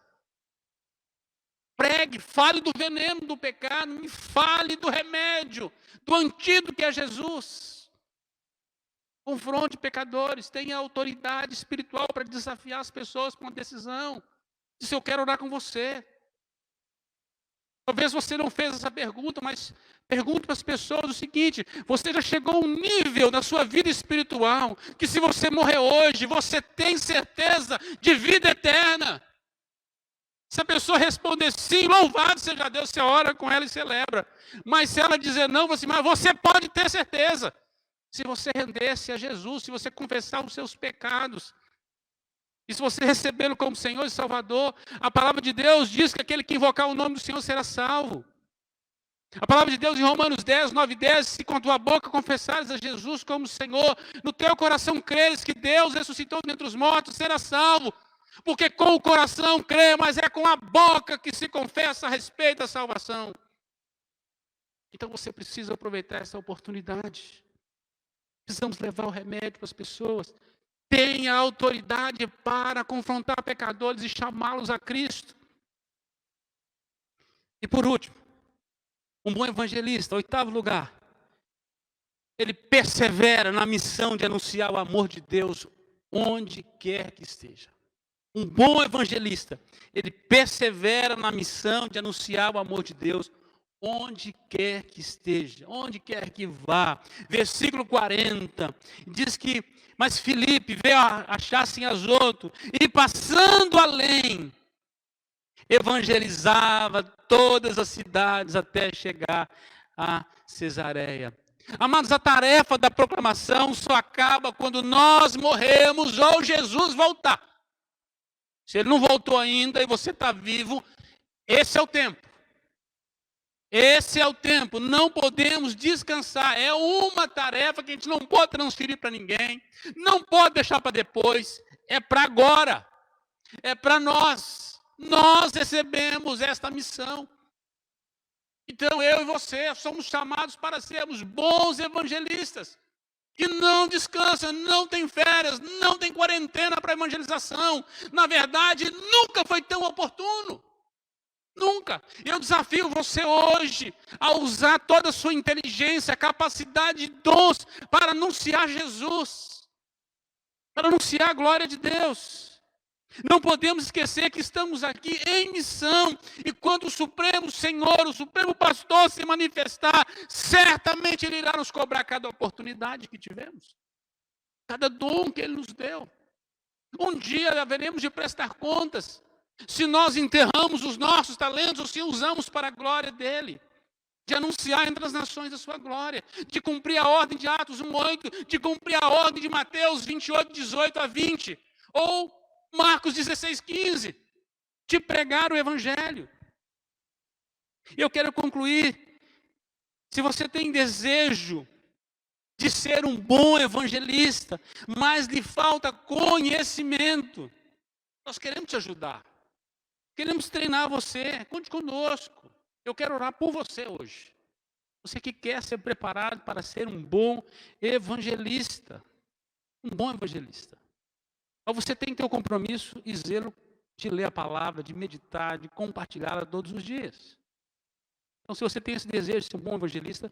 Pregue, fale do veneno do pecado, e fale do remédio, do antídoto que é Jesus. Confronte pecadores, tenha autoridade espiritual para desafiar as pessoas com uma decisão. Disse, eu quero orar com você. Talvez você não fez essa pergunta, mas pergunte para as pessoas o seguinte: você já chegou a um nível na sua vida espiritual que se você morrer hoje, você tem certeza de vida eterna? Se a pessoa responder sim, louvado seja Deus, você ora com ela e celebra. Mas se ela dizer não, mas você pode ter certeza. Se você render-se a Jesus, se você confessar os seus pecados, e se você recebê-lo como Senhor e Salvador, a palavra de Deus diz que aquele que invocar o nome do Senhor será salvo. A palavra de Deus em Romanos 10, 9 e 10, se com a tua boca confessares a Jesus como Senhor, no teu coração creres que Deus ressuscitou dentre os mortos, será salvo. Porque com o coração crê, mas é com a boca que se confessa a respeito da salvação. Então você precisa aproveitar essa oportunidade. Precisamos levar o remédio para as pessoas. Tenha autoridade para confrontar pecadores e chamá-los a Cristo. E por último, um bom evangelista, 8º lugar, ele persevera na missão de anunciar o amor de Deus onde quer que esteja. Um bom evangelista, ele persevera na missão de anunciar o amor de Deus onde quer que esteja, onde quer que vá. Versículo 40, diz que, mas Filipe veio achar-se em Azoto, e passando além, evangelizava todas as cidades até chegar a Cesareia. Amados, a tarefa da proclamação só acaba quando nós morremos ou Jesus voltar. Se ele não voltou ainda e você está vivo, esse é o tempo. Esse é o tempo, não podemos descansar. É uma tarefa que a gente não pode transferir para ninguém, não pode deixar para depois, é para agora, é para nós. Nós recebemos esta missão. Então eu e você somos chamados para sermos bons evangelistas, que não descansam, não tem férias, não tem quarentena para evangelização. Na verdade, nunca foi tão oportuno. Nunca. Eu desafio você hoje a usar toda a sua inteligência, capacidade e dons para anunciar Jesus, para anunciar a glória de Deus. Não podemos esquecer que estamos aqui em missão, e quando o Supremo Senhor, o Supremo Pastor se manifestar, certamente Ele irá nos cobrar cada oportunidade que tivemos, cada dom que Ele nos deu. Um dia haveremos de prestar contas, se nós enterramos os nossos talentos ou se usamos para a glória dEle, de anunciar entre as nações a sua glória, de cumprir a ordem de Atos 1:8, de cumprir a ordem de Mateus 28, 18 a 20, ou Marcos 16, 15, de pregar o Evangelho. E eu quero concluir, se você tem desejo de ser um bom evangelista, mas lhe falta conhecimento, nós queremos te ajudar. Queremos treinar você, conte conosco. Eu quero orar por você hoje. Você que quer ser preparado para ser um bom evangelista. Um bom evangelista. Mas você tem que ter o compromisso e zelo de ler a palavra, de meditar, de compartilhá-la todos os dias. Então, se você tem esse desejo de ser um bom evangelista,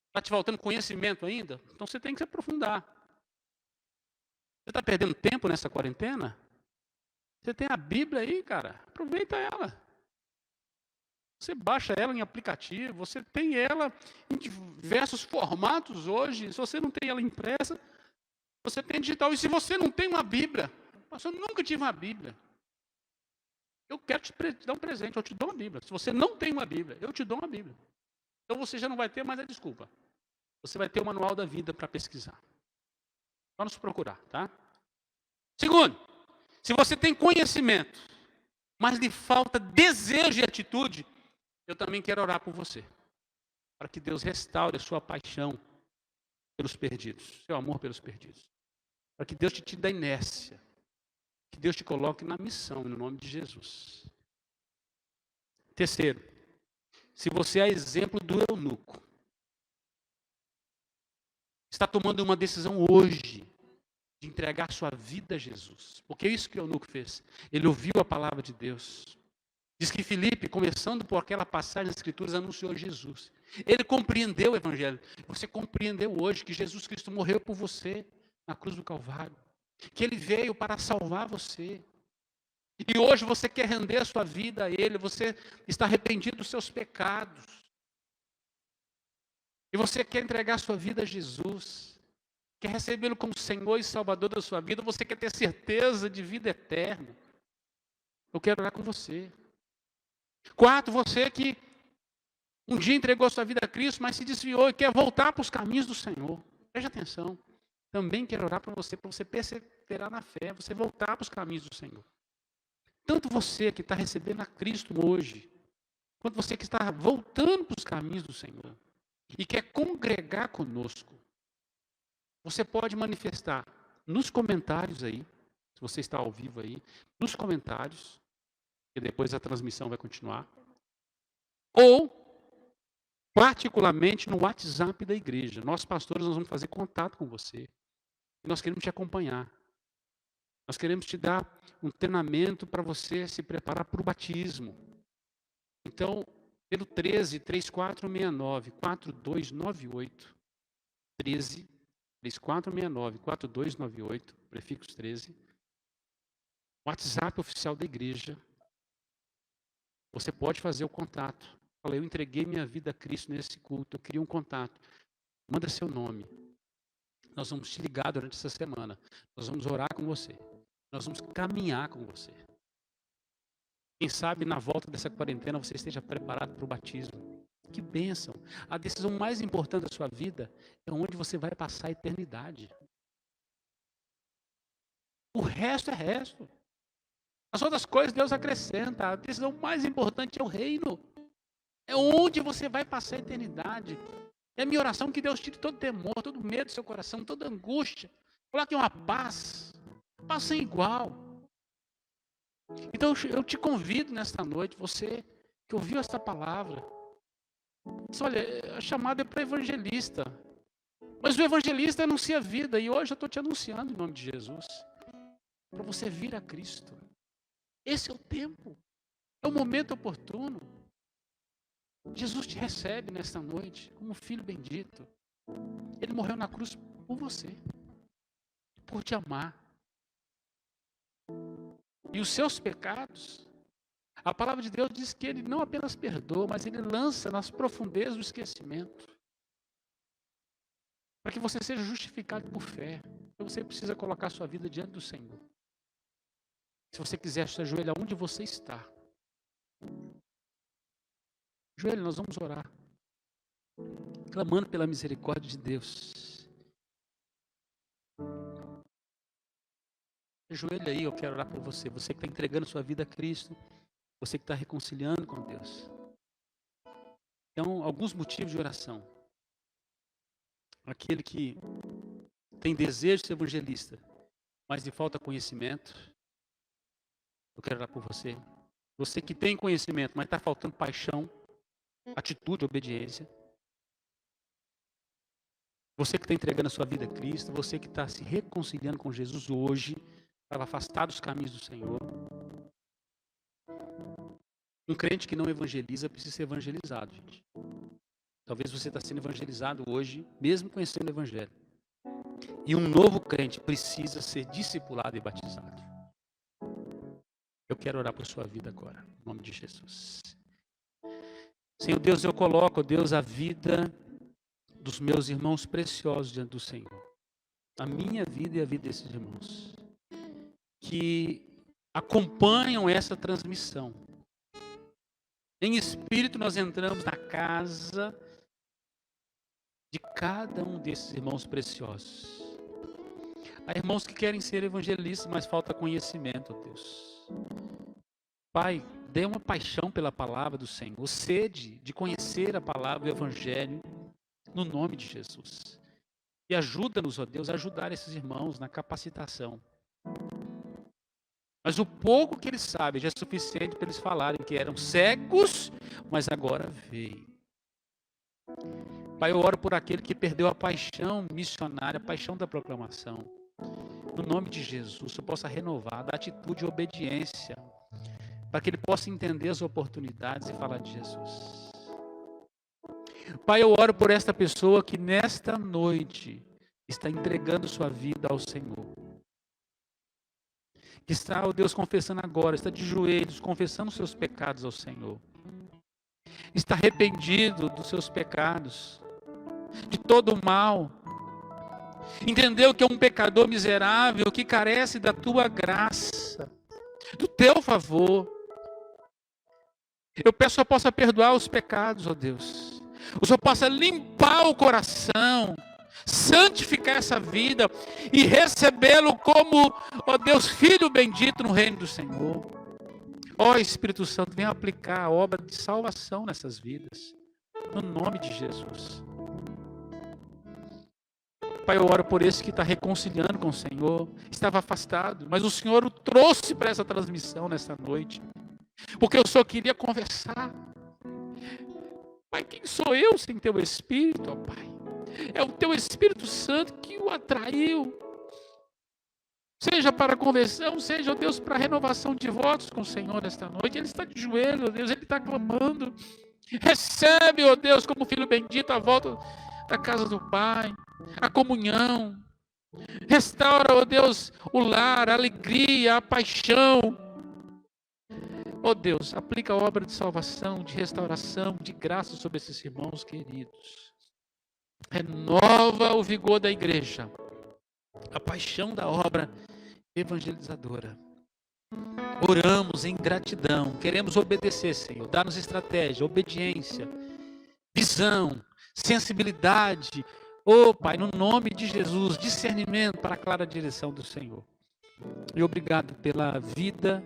está te faltando conhecimento ainda, então você tem que se aprofundar. Você está perdendo tempo nessa quarentena? Você tem a Bíblia aí, cara, aproveita ela. Você baixa ela em aplicativo, você tem ela em diversos formatos hoje. Se você não tem ela impressa, você tem digital. E se você não tem uma Bíblia, eu nunca tive uma Bíblia. Eu quero te dar um presente, eu te dou uma Bíblia. Se você não tem uma Bíblia, eu te dou uma Bíblia. Então você já não vai ter mais a desculpa. Você vai ter o manual da vida para pesquisar. Vamos procurar, tá? Segundo, se você tem conhecimento, mas lhe falta desejo e atitude, eu também quero orar por você. Para que Deus restaure a sua paixão pelos perdidos, seu amor pelos perdidos. Para que Deus te dê inércia. Que Deus te coloque na missão, no nome de Jesus. Terceiro, se você é exemplo do eunuco, está tomando uma decisão hoje de entregar sua vida a Jesus. Porque é isso que o eunuco fez. Ele ouviu a palavra de Deus. Diz que Filipe, começando por aquela passagem das Escrituras, anunciou Jesus. Ele compreendeu o Evangelho. Você compreendeu hoje que Jesus Cristo morreu por você na cruz do Calvário. Que Ele veio para salvar você. E hoje você quer render a sua vida a Ele. Você está arrependido dos seus pecados. E você quer entregar a sua vida a Jesus. Quer recebê-lo como Senhor e Salvador da sua vida. Você quer ter certeza de vida eterna. Eu quero orar com você. Quarto, você que um dia entregou sua vida a Cristo, mas se desviou e quer voltar para os caminhos do Senhor. Preste atenção. Também quero orar para você perseverar na fé, você voltar para os caminhos do Senhor. Tanto você que está recebendo a Cristo hoje, quanto você que está voltando para os caminhos do Senhor e quer congregar conosco, você pode manifestar nos comentários aí, se você está ao vivo aí, nos comentários, que depois a transmissão vai continuar, ou particularmente no WhatsApp da igreja. Nós, pastores, nós vamos fazer contato com você. E nós queremos te acompanhar. Nós queremos te dar um treinamento para você se preparar para o batismo. Então, pelo 13 3469 4298, 13 3469 4298, prefixo 13, WhatsApp oficial da igreja, você pode fazer o contato. Fala, eu entreguei minha vida a Cristo nesse culto, eu queria um contato. Manda seu nome. Nós vamos te ligar durante essa semana. Nós vamos orar com você. Nós vamos caminhar com você. Quem sabe na volta dessa quarentena você esteja preparado para o batismo. Que bênção. A decisão mais importante da sua vida é onde você vai passar a eternidade. O resto é resto. As outras coisas Deus acrescenta. A decisão mais importante é o reino. É onde você vai passar a eternidade. É a minha oração que Deus tire todo temor, todo medo do seu coração, toda angústia. Coloque uma paz. Paz sem igual. Então eu te convido nesta noite, você que ouviu esta palavra. Diz, olha, a chamada é para evangelista. Mas o evangelista anuncia a vida. E hoje eu estou te anunciando em nome de Jesus. Para você vir a Cristo. Esse é o tempo. É o momento oportuno. Jesus te recebe nesta noite como filho bendito. Ele morreu na cruz por você. Por te amar. E os seus pecados, a palavra de Deus diz que Ele não apenas perdoa, mas Ele lança nas profundezas do esquecimento. Para que você seja justificado por fé. Então você precisa colocar sua vida diante do Senhor. Se você quiser se ajoelhar onde você está. Joelho, nós vamos orar. Clamando pela misericórdia de Deus. Ajoelha aí, eu quero orar por você. Você que está entregando sua vida a Cristo. Você que está reconciliando com Deus. Então, alguns motivos de oração. Aquele que tem desejo de ser evangelista, mas lhe falta conhecimento. Eu quero orar por você. Você que tem conhecimento, mas está faltando paixão, atitude, obediência. Você que está entregando a sua vida a Cristo, você que está se reconciliando com Jesus hoje, para afastar dos caminhos do Senhor. Um crente que não evangeliza precisa ser evangelizado, gente. Talvez você está sendo evangelizado hoje, mesmo conhecendo o Evangelho. E um novo crente precisa ser discipulado e batizado. Eu quero orar por sua vida agora, em nome de Jesus. Senhor Deus, eu coloco, Deus, a vida dos meus irmãos preciosos diante do Senhor. A minha vida e a vida desses irmãos. Que acompanham essa transmissão. Em espírito nós entramos na casa de cada um desses irmãos preciosos. Há irmãos que querem ser evangelistas, mas falta conhecimento, ó Deus. Pai, dê uma paixão pela palavra do Senhor, sede de conhecer a palavra do Evangelho, no nome de Jesus. E ajuda-nos, ó Deus, a ajudar esses irmãos na capacitação. Mas o pouco que eles sabem já é suficiente para eles falarem que eram cegos, mas agora veem. Pai, eu oro por aquele que perdeu a paixão missionária, a paixão da proclamação. No nome de Jesus, eu possa renovar, dar atitude de obediência, para que ele possa entender as oportunidades e falar de Jesus. Pai, eu oro por esta pessoa que nesta noite está entregando sua vida ao Senhor. Que está, ó Deus, confessando agora, está de joelhos, confessando seus pecados ao Senhor. Está arrependido dos seus pecados, de todo o mal. Entendeu que é um pecador miserável, que carece da tua graça, do teu favor. Eu peço que o Senhor possa perdoar os pecados, ó Deus. O Senhor possa limpar o coração, santificar essa vida e recebê-lo como, ó Deus, Filho bendito no reino do Senhor. Ó Espírito Santo, venha aplicar a obra de salvação nessas vidas, no nome de Jesus. Pai, eu oro por esse que está reconciliando com o Senhor, estava afastado, mas o Senhor o trouxe para essa transmissão nessa noite, porque eu só queria conversar. Pai, quem sou eu sem teu Espírito, ó Pai? É o teu Espírito Santo que o atraiu, seja para a conversão, seja, ó Deus, para a renovação de votos com o Senhor nesta noite. Ele está de joelho, ó Deus, ele está clamando. Recebe, ó Deus, como filho bendito, a volta da casa do Pai, a comunhão. Restaura, ó Deus, o lar, a alegria, a paixão. Ó Deus, aplica a obra de salvação, de restauração, de graça sobre esses irmãos queridos. Renova o vigor da igreja, a paixão da obra evangelizadora. Oramos em gratidão, queremos obedecer, Senhor. Dá-nos estratégia, obediência, visão, sensibilidade. Oh, Pai, no nome de Jesus, discernimento para a clara direção do Senhor. E obrigado pela vida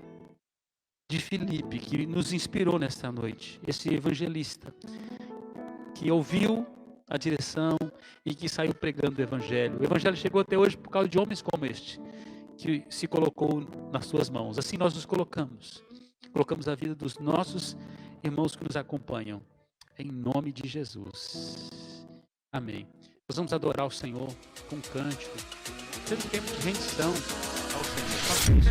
de Filipe, que nos inspirou nesta noite. Esse evangelista que ouviu a direção e que saiu pregando o Evangelho. O Evangelho chegou até hoje por causa de homens como este, que se colocou nas suas mãos. Assim nós nos colocamos. Colocamos a vida dos nossos irmãos que nos acompanham. Em nome de Jesus. Amém. Nós vamos adorar o Senhor com um cântico. Seja um tempo de rendição ao Senhor. Faça isso.